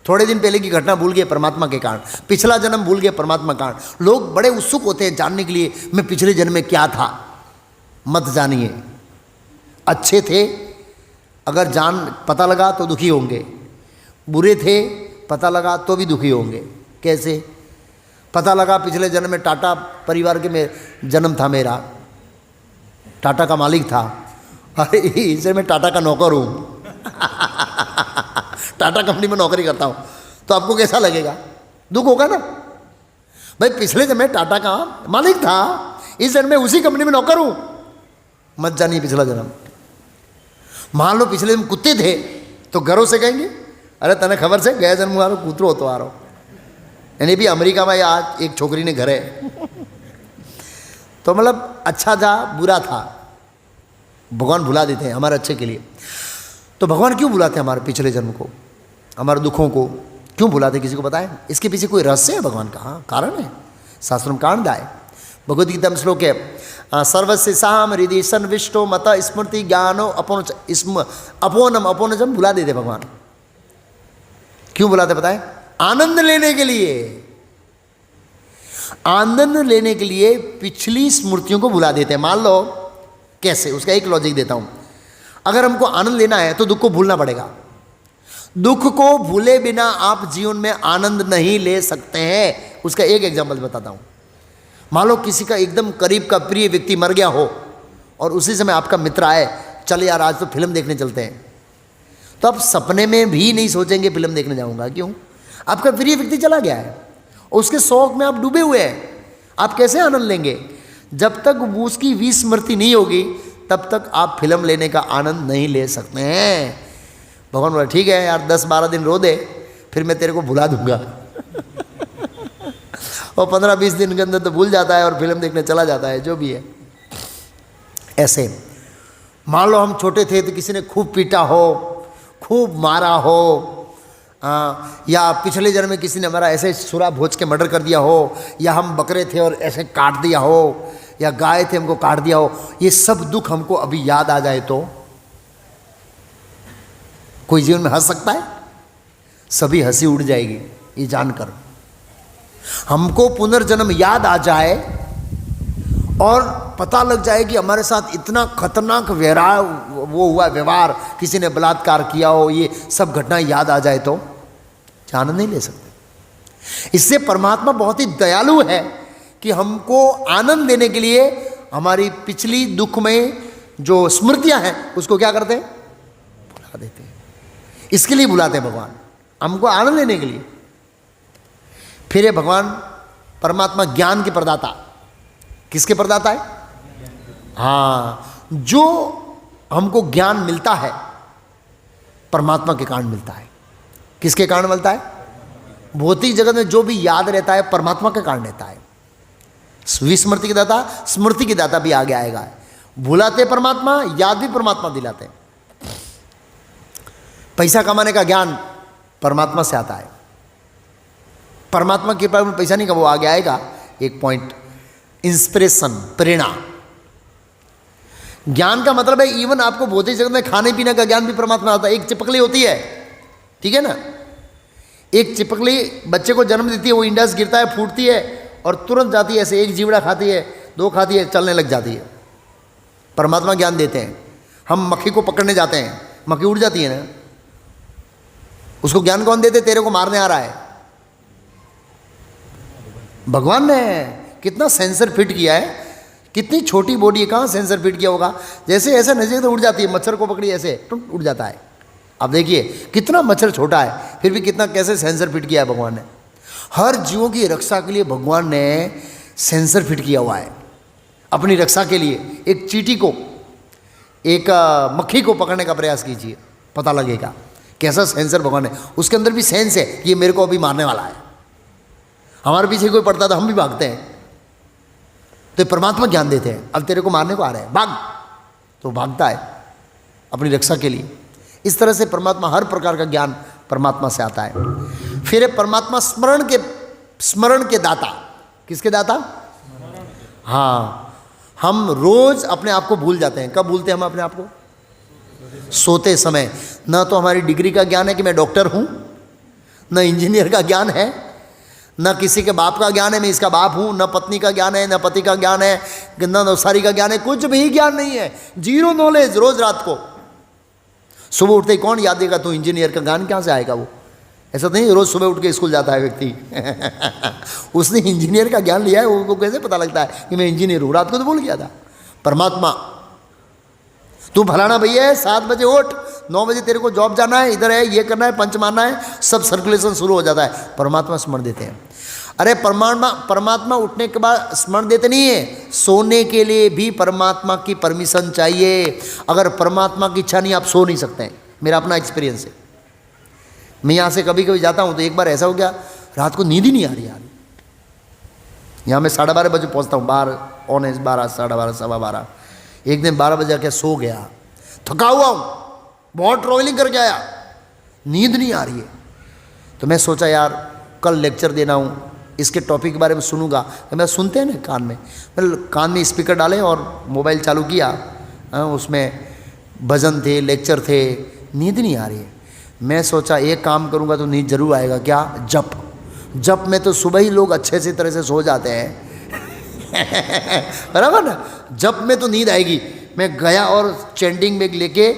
थोड़े दिन पहले की घटना भूल गए परमात्मा के कारण, पिछला जन्म भूल गए परमात्मा के कारण। लोग बड़े उत्सुक होते हैं जानने के लिए, मैं पिछले जन्म में क्या था। मत जानिए, अच्छे थे अगर पता लगा तो दुखी होंगे, बुरे थे पता लगा तो भी दुखी होंगे। कैसे पता लगा, पिछले जन्म में टाटा परिवार के में जन्म था, मेरा टाटा का मालिक था, अरे इसे मैं टाटा का नौकर हूँ टाटा कंपनी में नौकरी करता हूँ, तो आपको कैसा लगेगा, दुख होगा ना भाई। पिछले जन्म में टाटा का मालिक था, इस जन्म में उसी कंपनी में नौकर हूँ। मत जानिए पिछला जन्म। मान लो पिछले जन्म कुत्ते थे तो गर्व से कहेंगे अरे तने खबर से गया जन्म आ रहा कूतरो होतो आ रहा। यानी भी अमेरिका में आज एक छोकरी ने घर है तो मतलब अच्छा था बुरा था, भगवान भुला देते हैं हमारे अच्छे के लिए। तो भगवान क्यों बुलाते हैं हमारे पिछले जन्म को, हमारे दुखों को क्यों बुलाते, किसी को पता है? इसके पीछे कोई रहस्य है भगवान का? हाँ, कारण है, शास्त्र में कारण दाय। भगवद गीता में श्लोक है, सर्वशिषाम हृदय संविष्टो मत स्मृति ज्ञानो अपोनम बुला देते भगवान। क्यों बुलाते पता है? आनंद लेने के लिए। आनंद लेने के लिए पिछली स्मृतियों को बुला देते हैं। मान लो कैसे, उसका एक लॉजिक देता हूं। अगर हमको आनंद लेना है तो दुख को भूलना पड़ेगा। दुख को भूले बिना आप जीवन में आनंद नहीं ले सकते हैं। उसका एक एग्जांपल बताता हूं। मान लो किसी का एकदम करीब का प्रिय व्यक्ति मर गया हो और उसी समय आपका मित्र आए, चल यार आज तो फिल्म देखने चलते हैं, तो आप सपने में भी नहीं सोचेंगे फिल्म देखने जाऊंगा। क्यों? आपका प्रिय व्यक्ति चला गया है, उसके शौक में आप डूबे हुए हैं। आप कैसे आनंद लेंगे? जब तक उसकी विस्मृति नहीं होगी तब तक आप फिल्म लेने का आनंद नहीं ले सकते हैं। भगवान बोला ठीक है यार 10-12 दिन रो दे, फिर मैं तेरे को भुला दूंगा और 15-20 दिन के अंदर तो भूल जाता है और फिल्म देखने चला जाता है, जो भी है। ऐसे मान लो हम छोटे थे तो किसी ने खूब पीटा हो, खूब मारा हो, या पिछले जन्म में किसी ने हमारा ऐसे सुरा भोज के मर्डर कर दिया हो, या हम बकरे थे और ऐसे काट दिया हो, या गाय थे हमको काट दिया हो, ये सब दुख हमको अभी याद आ जाए तो कोई जीवन में हंस सकता है? सभी हंसी उड़ जाएगी ये जानकर। हमको पुनर्जन्म याद आ जाए और पता लग जाए कि हमारे साथ इतना खतरनाक व्यवहार, किसी ने बलात्कार किया हो, ये सब घटनाएं याद आ जाए तो जान नहीं ले सकते। इससे परमात्मा बहुत ही दयालु है कि हमको आनंद देने के लिए हमारी पिछली दुख में जो स्मृतियां हैं उसको क्या करते हैं? भुला देते हैं। इसके लिए बुलाते हैं भगवान, हमको आनंद लेने के लिए। फिर ये भगवान परमात्मा ज्ञान के प्रदाता। किसके प्रदाता है? हाँ, जो हमको ज्ञान मिलता है परमात्मा के कारण मिलता है। किसके कारण मिलता है? भौतिक जगत में जो भी याद रहता है परमात्मा के कारण रहता है। विस्मृति के दाता, स्मृति के दाता भी आगे आएगा। भुलाते परमात्मा, याद भी परमात्मा दिलाते हैं। पैसा कमाने का ज्ञान परमात्मा से आता है। परमात्मा के पास में पैसा नहीं कमा, वो आगे आएगा एक पॉइंट। इंस्पिरेशन, प्रेरणा। ज्ञान का मतलब है इवन आपको भौतिक जगत में खाने पीने का ज्ञान भी परमात्मा आता है। एक चिपकली होती है, ठीक है ना, एक चिपकली बच्चे को जन्म देती है, वो इंडस गिरता है, फूटती है और तुरंत जाती है, ऐसे एक जीवड़ा खाती है, दो खाती है, चलने लग जाती है। परमात्मा ज्ञान देते हैं। हम मक्खी को पकड़ने जाते हैं, मक्खी उड़ जाती है ना, उसको ज्ञान कौन देते? तेरे को मारने आ रहा है। भगवान ने कितना सेंसर फिट किया है, कितनी छोटी बॉडी है, कहाँ सेंसर फिट किया होगा। जैसे ऐसे नजर तो उड़ जाती है, मच्छर को पकड़ी ऐसे उड़ जाता है। अब देखिए कितना मच्छर छोटा है, फिर भी कितना कैसे सेंसर फिट किया है भगवान ने। हर जीवों की रक्षा के लिए भगवान ने सेंसर फिट किया हुआ है अपनी रक्षा के लिए। एक चींटी को, एक मक्खी को पकड़ने का प्रयास कीजिए, पता लगेगा कैसा सेंसर भगवान ने। उसके अंदर भी सेंस है कि ये मेरे को अभी मारने वाला है। हमारे पीछे कोई पड़ता तो हम भी भागते हैं। तो परमात्मा ज्ञान देते हैं, अब तेरे को मारने को आ रहा है, भाग, तो भागता है अपनी रक्षा के लिए। इस तरह से परमात्मा, हर प्रकार का ज्ञान परमात्मा से आता है। फिर परमात्मा स्मरण के दाता। किसके दाता? हाँ, हम रोज अपने आप को भूल जाते हैं। कब भूलते हैं हम अपने आप को? सोते समय। ना तो हमारी डिग्री का ज्ञान है कि मैं डॉक्टर हूं, ना इंजीनियर का ज्ञान है, ना किसी के बाप का ज्ञान है मैं इसका बाप हूं, ना पत्नी का ज्ञान है, ना पति का ज्ञान है, ना नौसारी का ज्ञान है, कुछ भी ज्ञान नहीं है। Zero knowledge. रोज रात को सुबह उठते ही कौन याद देगा तू इंजीनियर का ज्ञान कहाँ से आएगा? वो ऐसा नहीं रोज सुबह उठ के स्कूल जाता है व्यक्ति उसने इंजीनियर का ज्ञान लिया है, वो कैसे पता लगता है कि मैं इंजीनियर हूँ? रात को तो भूल गया था। परमात्मा, तू फलाना भैया है, 7 बजे उठ, 9 बजे तेरे को जॉब जाना है, इधर है, ये करना है, पंच मारना है, सब सर्कुलेशन शुरू हो जाता है। परमात्मा स्मरण देते हैं। अरे परमात्मा उठने के बाद स्मरण देते नहीं है, सोने के लिए भी परमात्मा की परमिशन चाहिए। अगर परमात्मा की इच्छा नहीं आप सो नहीं सकते हैं। मेरा अपना एक्सपीरियंस है। मैं यहाँ से कभी कभी जाता हूँ तो एक बार ऐसा हो गया, रात को नींद ही नहीं आ रही यार। यहाँ मैं 12:30 बजे पहुँचता हूँ, बाहर ऑन है 12, 12:30, 12:15। एक दिन 12 बजे आके सो गया, थका हुआ हूँ, बहुत ट्रैवलिंग करके आया, नींद नहीं आ रही है। तो मैं सोचा यार कल लेक्चर देना हूँ, इसके टॉपिक के बारे में सुनूंगा। तो मैं सुनते हैं ना कान में, मैं कान में स्पीकर डाले और मोबाइल चालू किया, उसमें भजन थे, लेक्चर थे, नींद नहीं आ रही है। मैं सोचा एक काम करूंगा तो नींद जरूर आएगा। क्या? जप में तो सुबह ही लोग अच्छे से तरह से सो जाते हैं बराबर ना, जप में तो नींद आएगी। मैं गया और चैंटिंग बैग लेके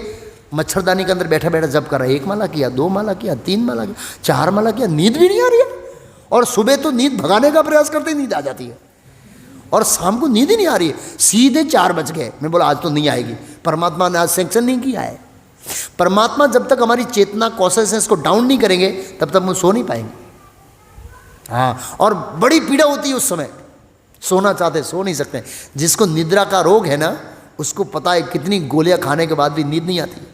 मच्छरदानी के अंदर बैठा बैठा जप कर रहा है। 1 माला किया, 2 माला किया, 3 माला किया, 4 माला किया, नींद भी नहीं आ रही है। और सुबह तो नींद भगाने का प्रयास करते नींद आ जाती है, और शाम को नींद ही नहीं आ रही है। सीधे 4 बज गए। मैं बोला आज तो नहीं आएगी। परमात्मा ने आज सैंक्शन नहीं किया है। परमात्मा जब तक हमारी चेतना कॉन्शियसनेस को डाउन नहीं करेंगे तब तक हम सो नहीं पाएंगे। हाँ, और बड़ी पीड़ा होती है उस समय, सोना चाहते सो नहीं सकते। जिसको निद्रा का रोग है ना, उसको पता है कितनी गोलियां खाने के बाद भी नींद नहीं आती।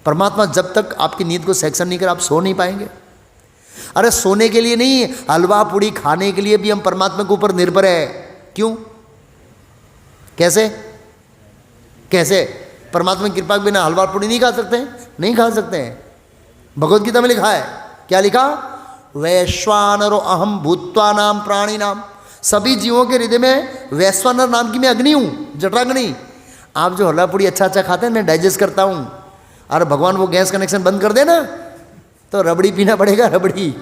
परमात्मा जब तक आपकी नींद को सैंक्शन नहीं करे आप सो नहीं पाएंगे। अरे सोने के लिए नहीं, हलवा पूड़ी खाने के लिए भी हम परमात्मा के ऊपर निर्भर है। क्यों? कैसे कैसे? परमात्मा की कृपा के बिना हलवा पूड़ी नहीं खा सकते हैं? नहीं खा सकते हैं। भगवत गीता में लिखा है क्या लिखा? वैश्वानरो अहम भूत्वा नाम प्राणी नाम। सभी जीवों के हृदय में वैश्वानर नाम की मैं अग्नि हूँ, जठराग्नि। आप जो हल्ला पूड़ी अच्छा अच्छा खाते हैं मैं डाइजेस्ट करता हूँ। अरे भगवान वो गैस कनेक्शन बंद कर देना तो रबड़ी पीना पड़ेगा, रबड़ी।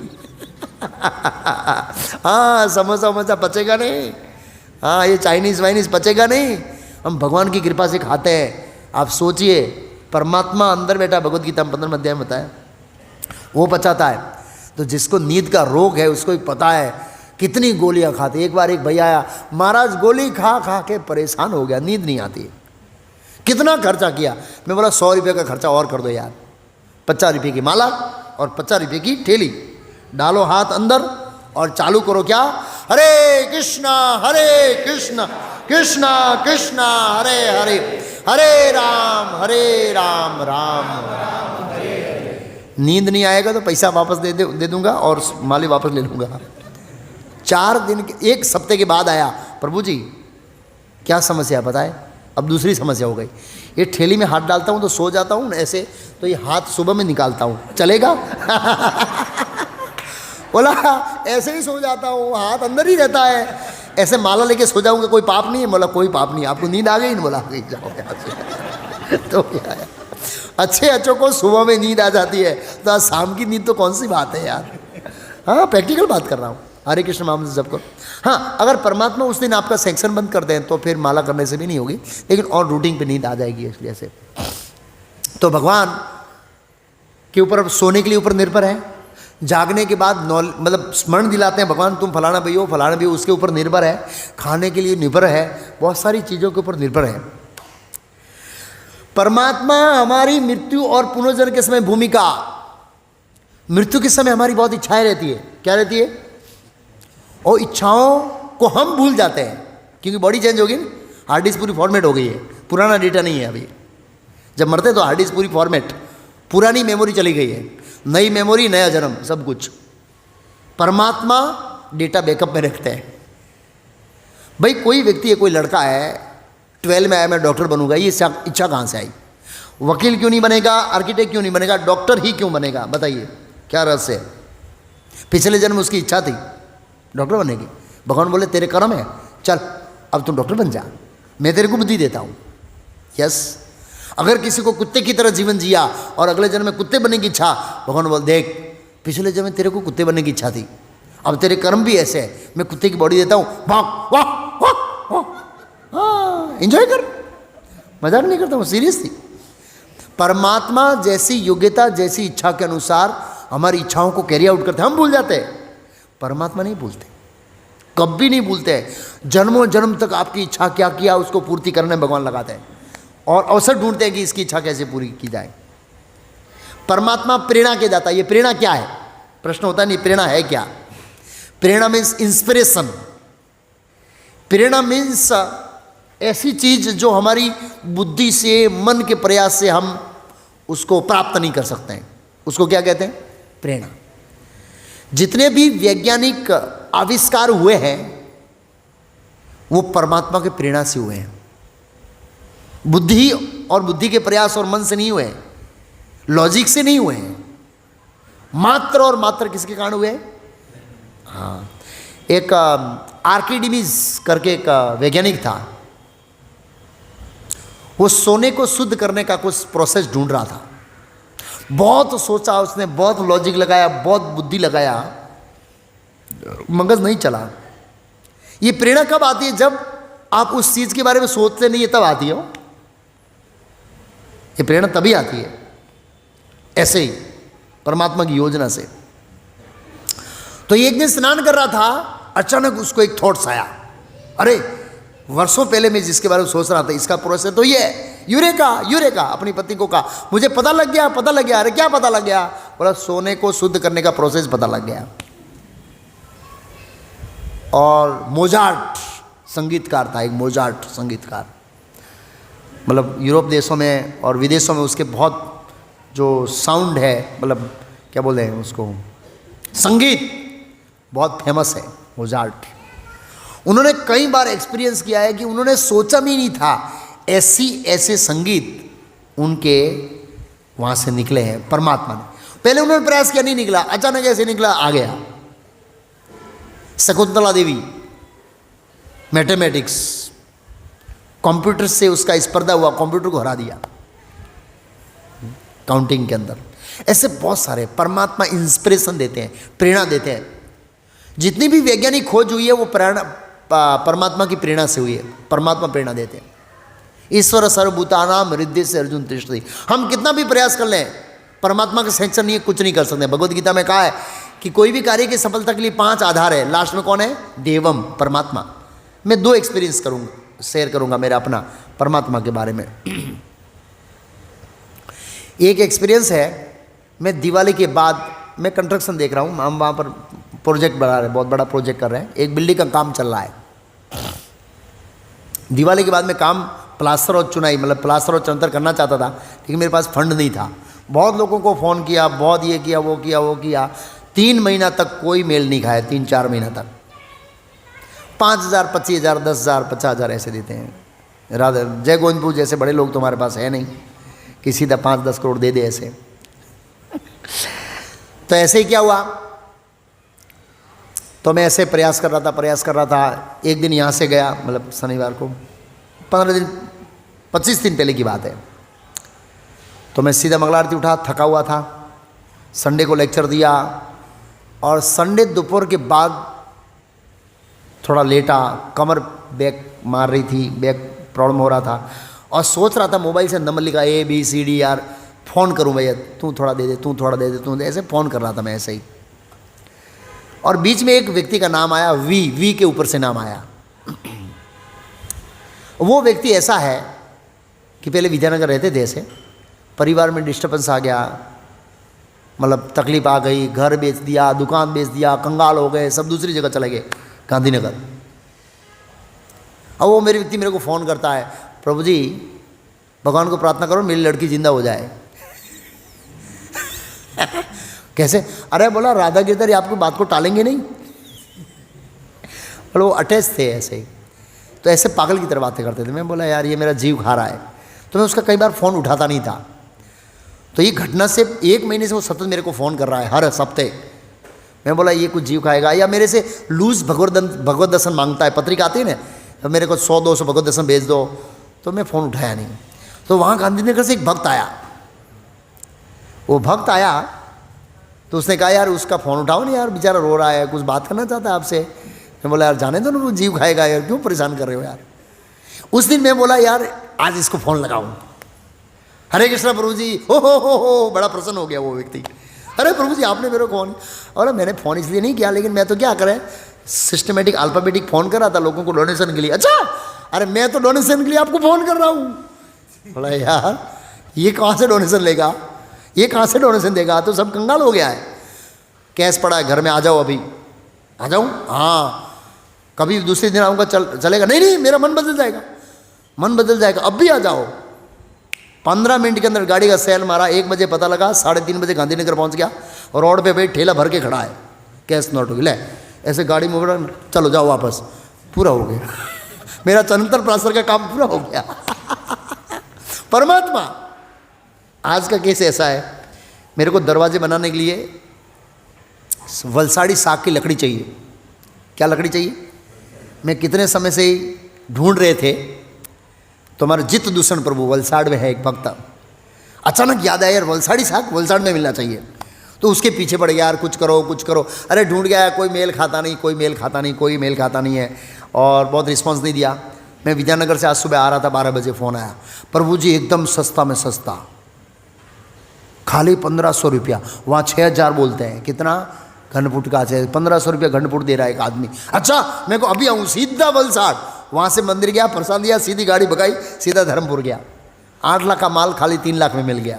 हाँ, समोसा वमोसा पचेगा नहीं। हाँ, ये चाइनीज़ वाइनीज़ पचेगा नहीं। हम भगवान की कृपा से खाते हैं। आप सोचिए, परमात्मा अंदर बैठा, भगवत गीता में 15 अध्याय में बताया, वो पचाता है। तो जिसको नींद का रोग है उसको भी पता है कितनी गोलियां खाते। एक बार एक भैया आया, महाराज गोली खा खा के परेशान हो गया, नींद नहीं आती। कितना खर्चा किया? मैं बोला 100 रुपये का खर्चा और कर दो यार। 50 रुपये की माला और 50 रुपये की ठेली, डालो हाथ अंदर और चालू करो क्या? हरे कृष्णा कृष्णा कृष्णा हरे हरे, हरे राम राम राम हरे। नींद नहीं आएगा तो पैसा वापस दे दूंगा और माली वापस ले लूँगा। 4 दिन के, 1 हफ्ते के बाद आया, प्रभु जी क्या समस्या बताए? अब दूसरी समस्या हो गई, ये ठेली में हाथ डालता हूँ तो सो जाता हूँ ऐसे, तो ये हाथ सुबह में निकालता हूँ, चलेगा? बोला ऐसे ही सो जाता हूँ, हाथ अंदर ही रहता है, ऐसे माला लेके सो जाऊँगा, कोई पाप नहीं है? बोला कोई पाप नहीं। आपको नींद आ गई? बोला जाओ यहाँ से। तो क्या है, अच्छों को सुबह में नींद आ जाती है, तो शाम की नींद तो कौन सी बात है यार। हाँ, प्रैक्टिकल बात कर रहा हूँ। हरे कृष्ण मामले से सबको। हाँ, अगर परमात्मा उस दिन आपका सेक्शन बंद कर दें तो फिर माला करने से भी नहीं होगी, लेकिन और रूटीन पे नींद आ जाएगी इसलिए से। तो भगवान के ऊपर सोने के लिए ऊपर निर्भर है, जागने के बाद मतलब स्मरण दिलाते हैं भगवान तुम फलाना भी हो फलाना भी हो, उसके ऊपर निर्भर है, खाने के लिए निर्भर है, बहुत सारी चीज़ों के ऊपर निर्भर है। परमात्मा हमारी मृत्यु और पुनर्जन्म के समय भूमिका, मृत्यु के समय हमारी बहुत इच्छाएं रहती है। क्या रहती है? और इच्छाओं को हम भूल जाते हैं क्योंकि बॉडी चेंज होगी ना, हार्ड डिस्क पूरी फॉर्मेट हो गई है, पुराना डेटा नहीं है अभी। जब मरते तो हार्ड डिस्क पूरी फॉर्मेट, पुरानी मेमोरी चली गई है, नई मेमोरी, नया जन्म, सब कुछ। परमात्मा डेटा बैकअप में रखते हैं। भाई कोई व्यक्ति है, कोई लड़का है 12 में आया मैं डॉक्टर बनूंगा, ये इच्छा कहाँ से आई? वकील क्यों नहीं बनेगा? आर्किटेक्ट क्यों नहीं बनेगा? डॉक्टर ही क्यों बनेगा? बताइए क्या रहस्य है? पिछले जन्म उसकी इच्छा थी डॉक्टर बनने की। भगवान बोले तेरे कर्म है, चल अब तुम डॉक्टर बन जा, मैं तेरे को बुद्धि देता हूँ। यस, अगर किसी को कुत्ते की तरह जीवन जिया और अगले जन्म में कुत्ते बनने की इच्छा, भगवान बोल देख पिछले जन्म में तेरे को कुत्ते बनने की इच्छा थी, अब तेरे कर्म भी ऐसे है, मैं कुत्ते की बॉडी देता हूँ, भाग वाह वाह वाह, हाँ एंजॉय कर। मजाक नहीं करता हूँ, सीरियसली। परमात्मा जैसी योग्यता, जैसी इच्छा के अनुसार हमारी इच्छाओं को कैरी आउट करते हैं। हम भूल जाते हैं, परमात्मा नहीं भूलते, कभी नहीं भूलते। जन्मों जन्म तक आपकी इच्छा क्या किया उसको पूर्ति करने में भगवान लगाते हैं और अवसर ढूंढते हैं कि इसकी इच्छा कैसे पूरी की जाए। परमात्मा प्रेरणा के जाता है। ये प्रेरणा क्या है? प्रश्न होता नहीं, प्रेरणा है क्या? प्रेरणा मीन्स इंस्पिरेशन। प्रेरणा मीन्स ऐसी चीज जो हमारी बुद्धि से, मन के प्रयास से हम उसको प्राप्त नहीं कर सकते हैं, उसको क्या कहते हैं? प्रेरणा। जितने भी वैज्ञानिक आविष्कार हुए हैं वो परमात्मा के प्रेरणा से हुए हैं। बुद्धि और बुद्धि के प्रयास और मन से नहीं हुए हैं, लॉजिक से नहीं हुए हैं, मात्र और मात्र किसके कारण हुए? हाँ, एक आर्किमिडीज करके एक वैज्ञानिक था, वो सोने को शुद्ध करने का कुछ प्रोसेस ढूंढ रहा था। बहुत सोचा उसने, बहुत लॉजिक लगाया, बहुत बुद्धि लगाया, मगज नहीं चला। ये प्रेरणा कब आती है? जब आप उस चीज के बारे में सोचते नहीं है तब आती है। ये प्रेरणा तभी आती है, ऐसे ही परमात्मा की योजना से। तो एक दिन स्नान कर रहा था, अचानक उसको एक थॉट्स आया, अरे वर्षों पहले मैं जिसके बारे में सोच रहा था इसका प्रोसेस तो ये है। यूरेका यूरेका, अपनी पत्नी को कहा, मुझे पता लग गया, पता लग गया। अरे क्या पता लग गया? बोला सोने को शुद्ध करने का प्रोसेस पता लग गया। और मोजार्ट संगीतकार था, एक मोजार्ट संगीतकार, मतलब यूरोप देशों में और विदेशों में उसके बहुत जो साउंड है, मतलब क्या बोलते हैं उसको, संगीत बहुत फेमस है मोजार्ट। उन्होंने कई बार एक्सपीरियंस किया है कि उन्होंने सोचा भी नहीं था ऐसे संगीत उनके वहाँ से निकले हैं परमात्मा ने। पहले उन्होंने प्रयास किया, नहीं निकला, अचानक ऐसे निकला, आ गया। शकुंतला देवी, मैथमेटिक्स, कंप्यूटर से उसका स्पर्धा हुआ, कंप्यूटर को हरा दिया काउंटिंग के अंदर। ऐसे बहुत सारे परमात्मा इंस्पिरेशन देते हैं, प्रेरणा देते हैं। जितनी भी वैज्ञानिक खोज हुई है वो प्रेरणा परमात्मा की प्रेरणा से हुई है। परमात्मा प्रेरणा देते हैं। ईश्वर सर्वभूतानाम हृदय से अर्जुन तिष्ठति। हम कितना भी प्रयास कर लें, परमात्मा का सैंक्शन नहीं है, कुछ नहीं कर सकते। भगवद गीता में कहा है कि कोई भी कार्य की सफलता के लिए 5 आधार है, लास्ट में कौन है? देवम, परमात्मा। मैं 2 एक्सपीरियंस शेयर करूंगा मेरा अपना परमात्मा के बारे में। एक एक्सपीरियंस है, मैं दिवाली के बाद, मैं कंस्ट्रक्शन देख रहा हूँ, हम वहाँ पर प्रोजेक्ट बना रहे हैं, बहुत बड़ा प्रोजेक्ट कर रहे हैं, एक बिल्डिंग का काम चल रहा है। दिवाली के बाद में काम प्लास्टर और चुनाई, मतलब प्लास्टर और चंतर करना चाहता था, लेकिन मेरे पास फंड नहीं था। बहुत लोगों को फ़ोन किया, बहुत ये किया, वो किया, वो किया। 3 महीना तक कोई मेल नहीं खाया, 3-4 महीना तक। 5,000, 25,000, 10,000, 50,000 ऐसे देते हैं। राधा जय गोविंदपुर जैसे बड़े लोग तुम्हारे पास है नहीं कि सीधा 5-10 करोड़ दे दे ऐसे। तो ऐसे ही क्या हुआ, तो मैं ऐसे प्रयास कर रहा था। एक दिन यहाँ से गया, मतलब शनिवार को, 25 दिन पहले की बात है। तो मैं सीधा मंगला आरती उठा, थका हुआ था। संडे को लेक्चर दिया और संडे दोपहर के बाद थोड़ा लेटा, कमर बैक मार रही थी, बैक प्रॉब्लम हो रहा था, और सोच रहा था मोबाइल से नंबर लिखा ABCD यार, फ़ोन करूँ भैया, तू थोड़ा दे दे, तू थोड़ा दे दे, तू दे, ऐसे फ़ोन कर रहा था मैं ऐसे ही। और बीच में एक व्यक्ति का नाम आया, वी के ऊपर से नाम आया। वो व्यक्ति ऐसा है कि पहले विद्यानगर रहते थे, ऐसे परिवार में डिस्टर्बेंस आ गया, मतलब तकलीफ आ गई, घर बेच दिया, दुकान बेच दिया, कंगाल हो गए, सब दूसरी जगह चले गए, गांधीनगर। अब वो व्यक्ति मेरे को फ़ोन करता है, प्रभु जी भगवान को प्रार्थना करो मेरी लड़की जिंदा हो जाए। कैसे? अरे बोला राधा गिरधर आपकी बात को टालेंगे नहीं। और वो अटैच थे ऐसे ही, तो ऐसे पागल की तरह बातें करते थे। मैं बोला यार ये मेरा जीव खा रहा है, तो मैं उसका कई बार फ़ोन उठाता नहीं था। तो ये घटना से 1 महीने से वो सतत मेरे को फ़ोन कर रहा है हर हफ्ते। मैं बोला ये कुछ जीव खाएगा, या मेरे से लूज भगवत दर्शन मांगता है, पत्रिका आती है ना, तो मेरे को 100-200 भगवत दर्शन भेज दो, तो मैं फ़ोन उठाया नहीं। तो वहाँ गांधीनगर से एक भक्त आया, वो भक्त आया तो उसने कहा यार उसका फ़ोन उठाओ नहीं यार, बेचारा रो रहा है, कुछ बात करना चाहता है आपसे। मैं बोला यार जाने दो ना, वो जीव खाएगा यार, क्यों परेशान कर रहे हो यार। उस दिन मैं बोला यार आज इसको फ़ोन लगाऊं। हरे कृष्णा प्रभु जी, हो बड़ा प्रसन्न हो गया वो व्यक्ति। अरे प्रभु जी आपने मेरे को फ़ोन, और मैंने फ़ोन इसलिए नहीं किया, लेकिन मैं तो क्या करें, सिस्टमेटिक अल्फ़ाबेटिक फ़ोन कर रहा था लोगों को डोनेशन के लिए। अच्छा, अरे मैं तो डोनेशन के लिए आपको फ़ोन कर रहा हूँ। बोला यार ये कहाँ से डोनेशन लेगा, ये कहाँ से डोनेशन देगा, तो सब कंगाल हो गया है। कैश पड़ा है घर में, आ जाओ अभी। आ जाऊँ? हाँ, कभी दूसरे दिन आऊँगा, चलेगा? नहीं मेरा मन बदल जाएगा, मन बदल जाएगा, अब भी आ जाओ। 15 मिनट के अंदर गाड़ी का सेल मारा, 1 बजे पता लगा, 3:30 बजे गांधीनगर पहुँच गया, और रोड पे भाई ठेला भर के खड़ा है, कैश नोट हो गया, ऐसे गाड़ी में चलो जाओ वापस, पूरा हो गया। मेरा चंतर प्रासर का काम पूरा हो गया। परमात्मा। आज का केस ऐसा है, मेरे को दरवाजे बनाने के लिए वलसाड़ी साग की लकड़ी चाहिए। क्या लकड़ी चाहिए? मैं कितने समय से ही ढूंढ रहे थे, तो हमारे जित दूषण प्रभु वलसाड़ में है एक भक्त, अचानक याद आया यार वलसाड़ी साग वलसाड़ में मिलना चाहिए, तो उसके पीछे पड़ गया यार, कुछ करो कुछ करो। अरे ढूंढ गया, कोई मेल खाता नहीं, कोई मेल खाता नहीं, कोई मेल खाता नहीं है, और बहुत रिस्पांस नहीं दिया। मैं विद्यानगर से आज सुबह आ रहा था, 12 बजे फ़ोन आया, प्रभु जी एकदम सस्ता में सस्ता, खाली 1500 रुपया। वहाँ 6000 बोलते हैं, कितना घनफुट का है, 1500 रुपया घनफुट दे रहा है एक आदमी। अच्छा मेरे को अभी आऊँ, सीधा वलसाड़, वहाँ से मंदिर गया, प्रसाद दिया, सीधी गाड़ी भगाई, सीधा धर्मपुर गया। 8 लाख का माल खाली 3 लाख में मिल गया।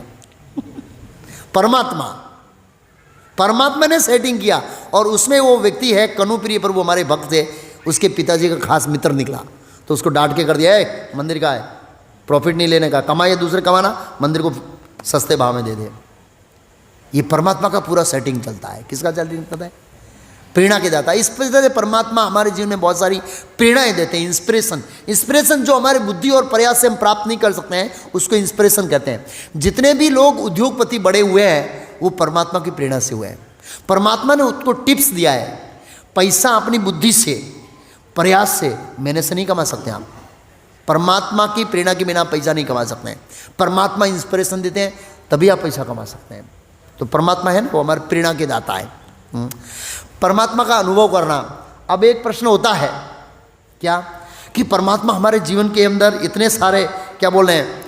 परमात्मा ने सेटिंग किया, और उसमें वो व्यक्ति है कनुप्रिय प्रभु, हमारे भक्त थे, उसके पिताजी का खास मित्र निकला, तो उसको डांट के कर दिया, है मंदिर का है, प्रॉफिट नहीं लेने का, कमाइए दूसरे कमाना, मंदिर को सस्ते भाव में दे दे। ये परमात्मा का पूरा सेटिंग चलता है। किसका सेटिंग चलता है? प्रेरणा के दाता। इस वजह से परमात्मा हमारे जीवन में बहुत सारी प्रेरणाएं देते हैं। इंस्पिरेशन जो हमारे बुद्धि और प्रयास से हम प्राप्त नहीं कर सकते हैं, उसको इंस्पिरेशन कहते हैं। जितने भी लोग उद्योगपति बड़े हुए हैं, वो परमात्मा की प्रेरणा से हुए हैं। परमात्मा ने उसको टिप्स दिया है। पैसा अपनी बुद्धि से, प्रयास से, मेहनत से नहीं कमा सकते आप। परमात्मा की प्रेरणा के बिना पैसा नहीं कमा सकते हैं। परमात्मा इंस्पिरेशन देते हैं तभी आप पैसा कमा सकते हैं। तो परमात्मा है ना, वो हमारी प्रेरणा के दाता है। परमात्मा का अनुभव करना। अब एक प्रश्न होता है क्या कि परमात्मा हमारे जीवन के अंदर इतने सारे क्या बोल रहे हैं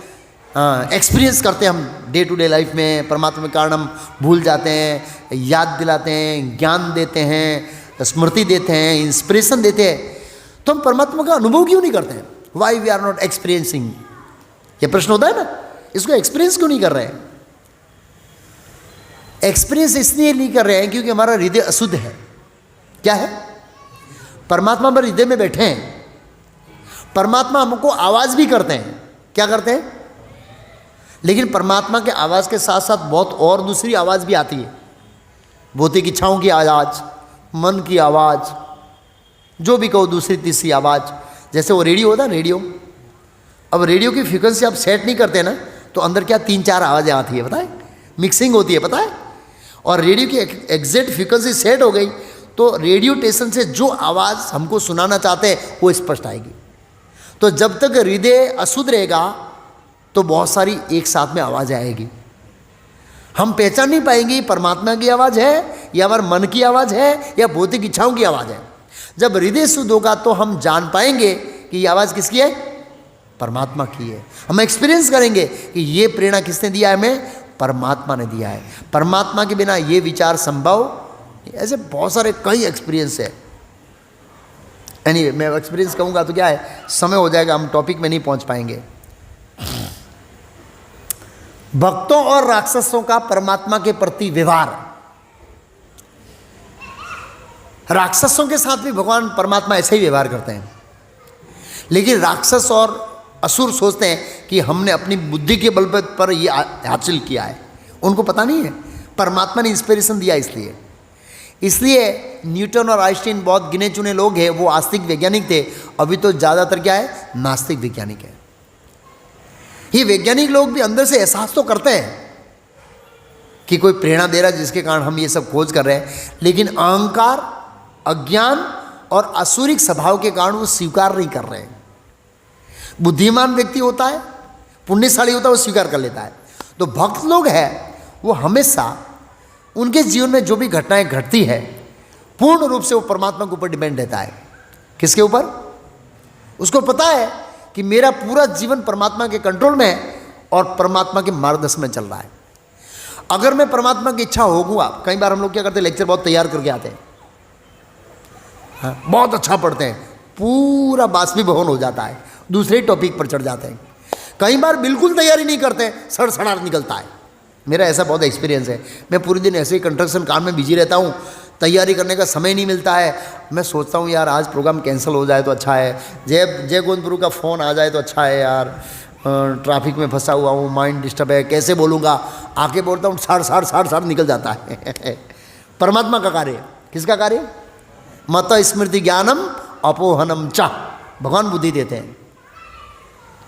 एक्सपीरियंस करते हैं हम डे टू डे लाइफ में। परमात्मा के कारण हम भूल जाते हैं, याद दिलाते हैं, ज्ञान देते हैं, स्मृति देते हैं, इंस्पिरेशन देते हैं। तो हम परमात्मा का अनुभव क्यों नहीं करते हैं? Why we are not experiencing? ये प्रश्न होता है ना, इसको एक्सपीरियंस क्यों नहीं कर रहे हैं? एक्सपीरियंस इसलिए नहीं कर रहे हैं क्योंकि हमारा हृदय अशुद्ध है। क्या है? परमात्मा हमारे हृदय में बैठे हैं। परमात्मा हमको आवाज भी करते हैं। क्या करते हैं? लेकिन परमात्मा के आवाज के साथ साथ बहुत और दूसरी आवाज भी आती है। भौतिक इच्छाओं की आवाज, मन की आवाज, जो भी कहो, दूसरी तीसरी आवाज। जैसे वो रेडियो होता है, रेडियो। अब रेडियो की फ्रीक्वेंसी आप सेट नहीं करते ना, तो अंदर क्या 3-4 आवाजें आती है, पता है? मिक्सिंग होती है, पता है? और रेडियो की एग्जैक्ट फ्रीक्वेंसी सेट हो गई तो रेडियो स्टेशन से जो आवाज़ हमको सुनाना चाहते हैं वो स्पष्ट आएगी। तो जब तक हृदय अशुद्ध रहेगा तो बहुत सारी एक साथ में आवाज़ आएगी। हम पहचान नहीं पाएंगे परमात्मा की आवाज़ है या हमारे मन की आवाज़ है या भौतिक इच्छाओं की आवाज़ है। जब हृदय शुद्ध होगा तो हम जान पाएंगे कि ये आवाज़ किसकी है? परमात्मा की है। हम एक्सपीरियंस करेंगे कि ये प्रेरणा किसने दिया है हमें? परमात्मा ने दिया है। परमात्मा के बिना ये विचार संभव, ऐसे बहुत सारे कई एक्सपीरियंस है। यानी मैं एक्सपीरियंस कहूँगा तो क्या है, समय हो जाएगा, हम टॉपिक में नहीं पहुँच पाएंगे। भक्तों और राक्षसों का परमात्मा के प्रति व्यवहार। राक्षसों के साथ भी भगवान परमात्मा ऐसे ही व्यवहार करते हैं, लेकिन राक्षस और असुर सोचते हैं कि हमने अपनी बुद्धि के बल पर ये हासिल किया है। उनको पता नहीं है परमात्मा ने इंस्पिरेशन दिया। इसलिए न्यूटन और आइंस्टीन बहुत गिने चुने लोग हैं, वो आस्तिक वैज्ञानिक थे। अभी तो ज़्यादातर क्या है, नास्तिक वैज्ञानिक है। ये वैज्ञानिक लोग भी अंदर से एहसास तो करते हैं कि कोई प्रेरणा दे रहा है जिसके कारण हम ये सब खोज कर रहे हैं, लेकिन अहंकार, अज्ञान और असुरिक स्वभाव के कारण वो स्वीकार नहीं कर रहे हैं। बुद्धिमान व्यक्ति होता है, पुण्यशाली होता है, वो स्वीकार कर लेता है। तो भक्त लोग हैं वो हमेशा उनके जीवन में जो भी घटनाएं घटती है पूर्ण रूप से वो परमात्मा के ऊपर डिपेंड रहता है। किसके ऊपर? उसको पता है कि मेरा पूरा जीवन परमात्मा के कंट्रोल में है और परमात्मा के मार्गदर्शन में चल रहा है। अगर मैं परमात्मा की इच्छा होगा, कई बार हम लोग क्या करते हैं, लेक्चर बहुत तैयार करके आते हैं, हाँ, बहुत अच्छा पढ़ते हैं, पूरा बाष्पीभवन हो जाता है, दूसरे टॉपिक पर चढ़ जाते हैं। कई बार बिल्कुल तैयारी नहीं करते, सड़सड़ाहट निकलता है। मेरा ऐसा बहुत एक्सपीरियंस है। मैं पूरे दिन ऐसे ही कंस्ट्रक्शन काम में बिजी रहता हूँ, तैयारी करने का समय नहीं मिलता है। मैं सोचता हूँ यार आज प्रोग्राम कैंसिल हो जाए तो अच्छा है, जय गोविंदपुर का फ़ोन आ जाए तो अच्छा है यार, ट्रैफिक में फंसा हुआ हूँ, माइंड डिस्टर्ब है, कैसे बोलूँगा, आके बोलता हूँ साढ़ निकल जाता है। परमात्मा का कार्य, किसका कार्य? मत स्मृति ज्ञानम अपोहनम च, भगवान बुद्धि देते हैं।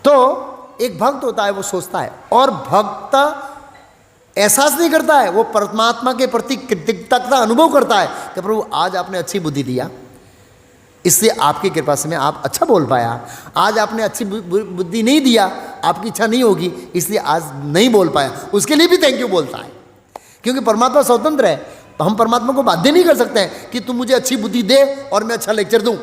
तो एक भक्त होता है वो सोचता है, और भक्त एहसास नहीं करता है, वो परमात्मा के प्रति कृतज्ञता अनुभव करता है कि प्रभु आज आपने अच्छी बुद्धि दिया, इसलिए आपकी कृपा से मैं आप अच्छा बोल पाया। आज आपने अच्छी बुद्धि नहीं दिया, आपकी इच्छा नहीं होगी, इसलिए आज नहीं बोल पाया, उसके लिए भी थैंक यू बोलता है। क्योंकि परमात्मा स्वतंत्र है, हम परमात्मा को बाध्य नहीं कर सकते हैं कि तुम मुझे अच्छी बुद्धि दे और मैं अच्छा लेक्चर दूं,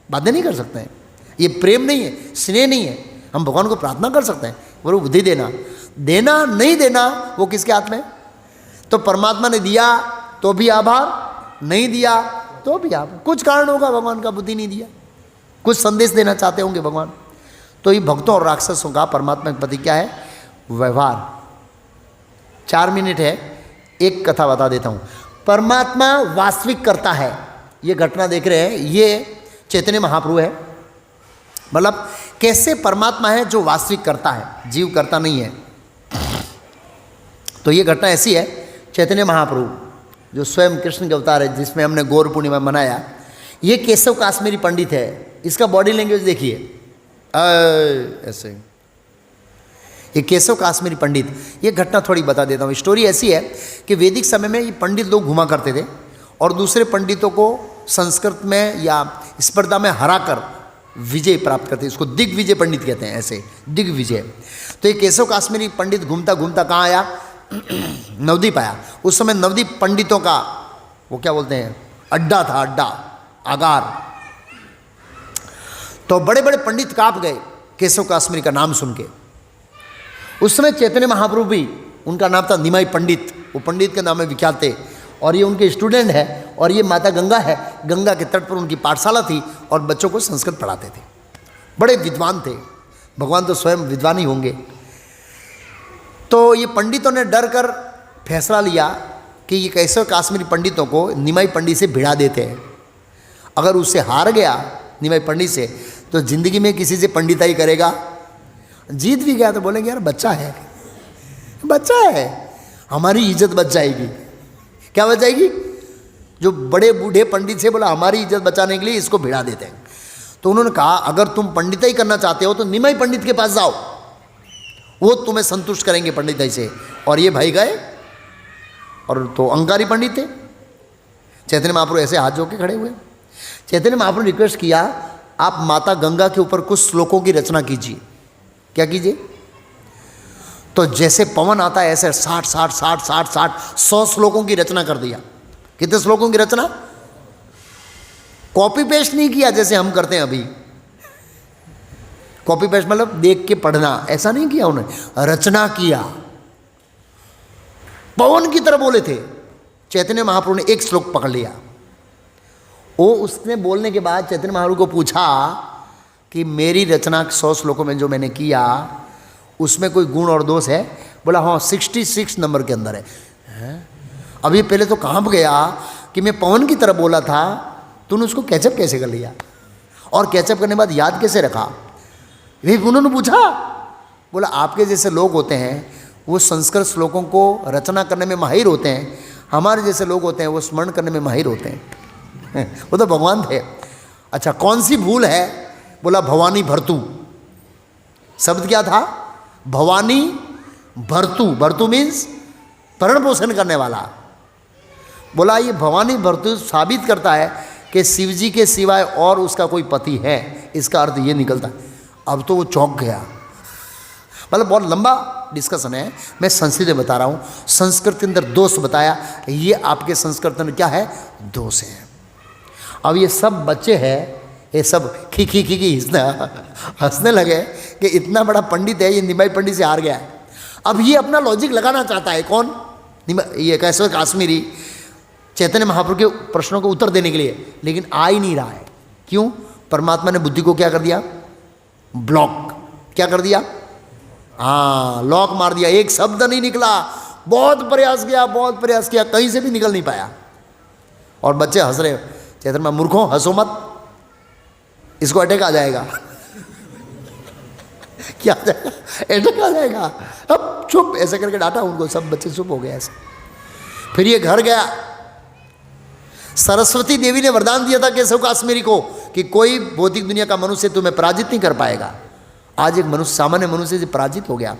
बाध्य नहीं कर सकते हैं। ये प्रेम नहीं है, स्नेह नहीं है। हम भगवान को प्रार्थना कर सकते हैं, वो बुद्धि देना, देना नहीं देना वो किसके हाथ में? तो परमात्मा ने दिया तो भी आभार, नहीं दिया तो भी आभार। कुछ कारण होगा भगवान का बुद्धि नहीं दिया, कुछ संदेश देना चाहते होंगे भगवान। तो ये भक्तों और राक्षसों का परमात्मा के प्रति क्या है? व्यवहार। 4 मिनट है, एक कथा बता देता हूँ। परमात्मा वास्तविक करता है, ये घटना देख रहे हैं, ये चैतन्य महाप्रभु है। मतलब कैसे परमात्मा है जो वास्तविक करता है, जीव करता नहीं है। तो ये घटना ऐसी है, चैतन्य महाप्रभु जो स्वयं कृष्ण के अवतार है, जिसमें हमने गौर पूर्णिमा मनाया, ये केशव काश्मीरी पंडित है। इसका बॉडी लैंग्वेज देखिए, ऐसे। ये केशव काश्मीरी पंडित, ये घटना थोड़ी बता देता हूँ। स्टोरी ऐसी है कि वैदिक समय में ये पंडित लोग घुमा करते थे और दूसरे पंडितों को संस्कृत में या स्पर्धा में हराकर विजय प्राप्त करते, इसको दिग्विजय पंडित कहते हैं, ऐसे दिग्विजय। तो ये केशव काश्मीरी पंडित घूमता घूमता कहाँ आया? नवद्वीप आया। उस समय नवद्वीप पंडितों का वो क्या बोलते हैं, अड्डा था, अड्डा, आगार। तो बड़े बड़े पंडित कांप गए केशव काश्मीरी का नाम सुन के। उस समय चैतन्य महाप्रभु भी, उनका नाम था निमाई पंडित, वो पंडित के नाम में विख्यात थे और ये उनके स्टूडेंट है। और ये माता गंगा है, गंगा के तट पर उनकी पाठशाला थी और बच्चों को संस्कृत पढ़ाते थे। बड़े विद्वान थे, भगवान तो स्वयं विद्वान ही होंगे। तो ये पंडितों ने डर कर फैसला लिया कि ये कैसे काश्मीरी पंडितों को निमाई पंडित से भिड़ा देते हैं। अगर उससे हार गया निमाई पंडित से तो जिंदगी में किसी से पंडिताई करेगा। जीत भी गया तो बोलेंगे यार बच्चा है, बच्चा है, हमारी इज्जत बच जाएगी। क्या बच जाएगी? जो बड़े बूढ़े पंडित से बोला हमारी इज्जत बचाने के लिए इसको भिड़ा देते हैं। तो उन्होंने कहा अगर तुम पंडिताई करना चाहते हो तो निमाई पंडित के पास जाओ, वो तुम्हें संतुष्ट करेंगे पंडिताई से। और ये भाई गए और तो अंगारी पंडित थे। चैतन्य महाप्रभु ऐसे हाथ जोड़ के खड़े हुए। चैतन्य महाप्रभु ने रिक्वेस्ट किया आप माता गंगा के ऊपर कुछ श्लोकों की रचना कीजिए। क्या कीजिए? तो जैसे पवन आता है ऐसे 100 श्लोकों की रचना कर दिया। कितने श्लोकों की रचना? कॉपी पेस्ट नहीं किया जैसे हम करते हैं अभी। कॉपी पेस्ट मतलब देख के पढ़ना, ऐसा नहीं किया उन्होंने, रचना किया। पवन की तरह बोले थे। चैतन्य महाप्रभु ने एक श्लोक पकड़ लिया। वो उसने बोलने के बाद चैतन्य महाप्रभु को पूछा कि मेरी रचना 100 श्लोकों में जो मैंने किया उसमें कोई गुण और दोष है? बोला हाँ 66 नंबर के अंदर है। अभी पहले तो कांप गया कि मैं पवन की तरह बोला था, तूने उसको कैचअप कैसे कर लिया और कैचअप करने के बाद याद कैसे रखा? ये उन्होंने पूछा। बोला आपके जैसे लोग होते हैं वो संस्कृत श्लोकों को रचना करने में माहिर होते हैं, हमारे जैसे लोग होते हैं वो स्मरण करने में माहिर होते हैं। वो तो भगवान थे। अच्छा कौन सी भूल है? बोला भवानी भर्तु। शब्द क्या था? भवानी भर्तु। भर्तु मीन्स भरण पोषण करने वाला। बोला ये भवानी भर्तु साबित करता है कि शिव जी के सिवाय और उसका कोई पति है, इसका अर्थ ये निकलता है। अब तो वो चौंक गया। मतलब बहुत लंबा डिस्कशन है, मैं संस्कृत में बता रहा हूँ। संस्कृत के अंदर दोष बताया, ये आपके संस्कृत में क्या है? दोष है। अब ये सब बच्चे हैं, ये सब खी हंसने लगे कि इतना बड़ा पंडित है, ये निमाई पंडित से हार गया है। अब ये अपना लॉजिक लगाना चाहता है। कौन? ये कैसे काश्मीरी चैतन्य महाप्रभु के प्रश्नों को उत्तर देने के लिए, लेकिन आ ही नहीं रहा है। क्यों? परमात्मा ने बुद्धि को क्या कर दिया? ब्लॉक। क्या कर दिया? हाँ लॉक मार दिया। एक शब्द नहीं निकला। बहुत प्रयास किया, बहुत प्रयास किया, कहीं से भी निकल नहीं पाया। और बच्चे हंस रहे। चैतन्य महाप्रभु मूर्खों हंसो मत, इसको अटैक आ जाएगा। क्या आ जाएगा? अटैक आ जाएगा। अब चुप ऐसे करके डांटा उनको, सब बच्चे चुप हो गए ऐसे। फिर ये घर गया। सरस्वती देवी ने वरदान दिया था केशव काश्मीरी को कि कोई भौतिक दुनिया का मनुष्य तुम्हें पराजित नहीं कर पाएगा। आज एक मनुष्य, सामान्य मनुष्य से पराजित हो गया।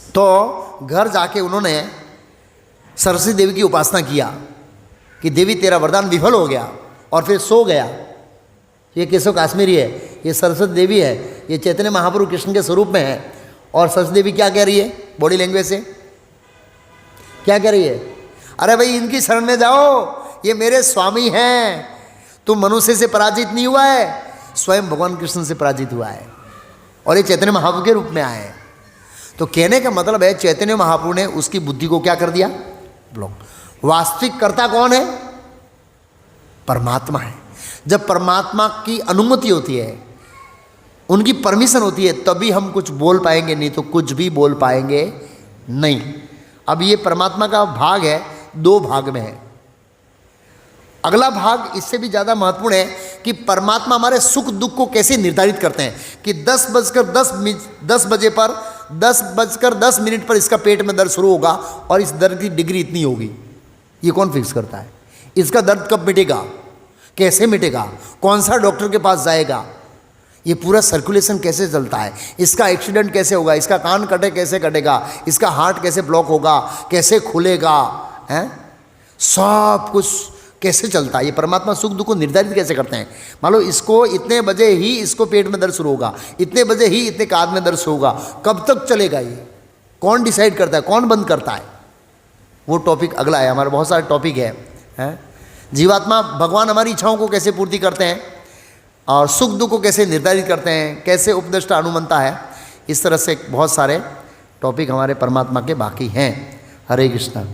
तो घर जाके उन्होंने सरस्वती देवी की उपासना किया कि देवी तेरा वरदान विफल हो गया, और फिर सो गया। ये केशव काश्मीरी है, ये सरस्वती देवी है, ये चैतन्य महाप्रभु कृष्ण के स्वरूप में है। और सरस्वती देवी क्या कह रही है बॉडी लैंग्वेज से? क्या कह रही है? अरे भाई इनकी शरण में जाओ, ये मेरे स्वामी हैं। तुम मनुष्य से पराजित नहीं हुआ है, स्वयं भगवान कृष्ण से पराजित हुआ है, और ये चैतन्य महाप्रभु के रूप में आए हैं। तो कहने का मतलब है चैतन्य महाप्रभु ने उसकी बुद्धि को क्या कर दिया? ब्लॉक। वास्तविक कर्ता कौन है? परमात्मा है। जब परमात्मा की अनुमति होती है, उनकी परमिशन होती है, तभी हम कुछ बोल पाएंगे, नहीं तो कुछ भी बोल पाएंगे नहीं। अब ये परमात्मा का भाग है, 2 भाग में है। अगला भाग इससे भी ज़्यादा महत्वपूर्ण है कि परमात्मा हमारे सुख दुख को कैसे निर्धारित करते हैं कि 10 बजे पर 10:10 पर इसका पेट में दर्द शुरू होगा और इस दर्द की डिग्री इतनी होगी। ये कौन फिक्स करता है? इसका दर्द कब मिटेगा, कैसे मिटेगा, कौन सा डॉक्टर के पास जाएगा, ये पूरा सर्कुलेशन कैसे चलता है, इसका एक्सीडेंट कैसे होगा, इसका कान कटे कैसे कटेगा, इसका हार्ट कैसे ब्लॉक होगा, कैसे खुलेगा, हैं, सब कुछ कैसे चलता है। ये परमात्मा सुख दुख को निर्धारित कैसे करते हैं। मान लो इसको इतने बजे ही इसको पेट में दर्द शुरू होगा, इतने बजे ही इतने कान में दर्द होगा, कब तक चलेगा ये कौन डिसाइड करता है, कौन बंद करता है। वो टॉपिक अगला है, हमारे बहुत सारे टॉपिक है। जीवात्मा भगवान हमारी इच्छाओं को कैसे पूर्ति करते हैं और सुख दुख को कैसे निर्धारित करते हैं, कैसे उपदेष्टा अनुमंता है, इस तरह से बहुत सारे टॉपिक हमारे परमात्मा के बाकी हैं। हरे कृष्णा।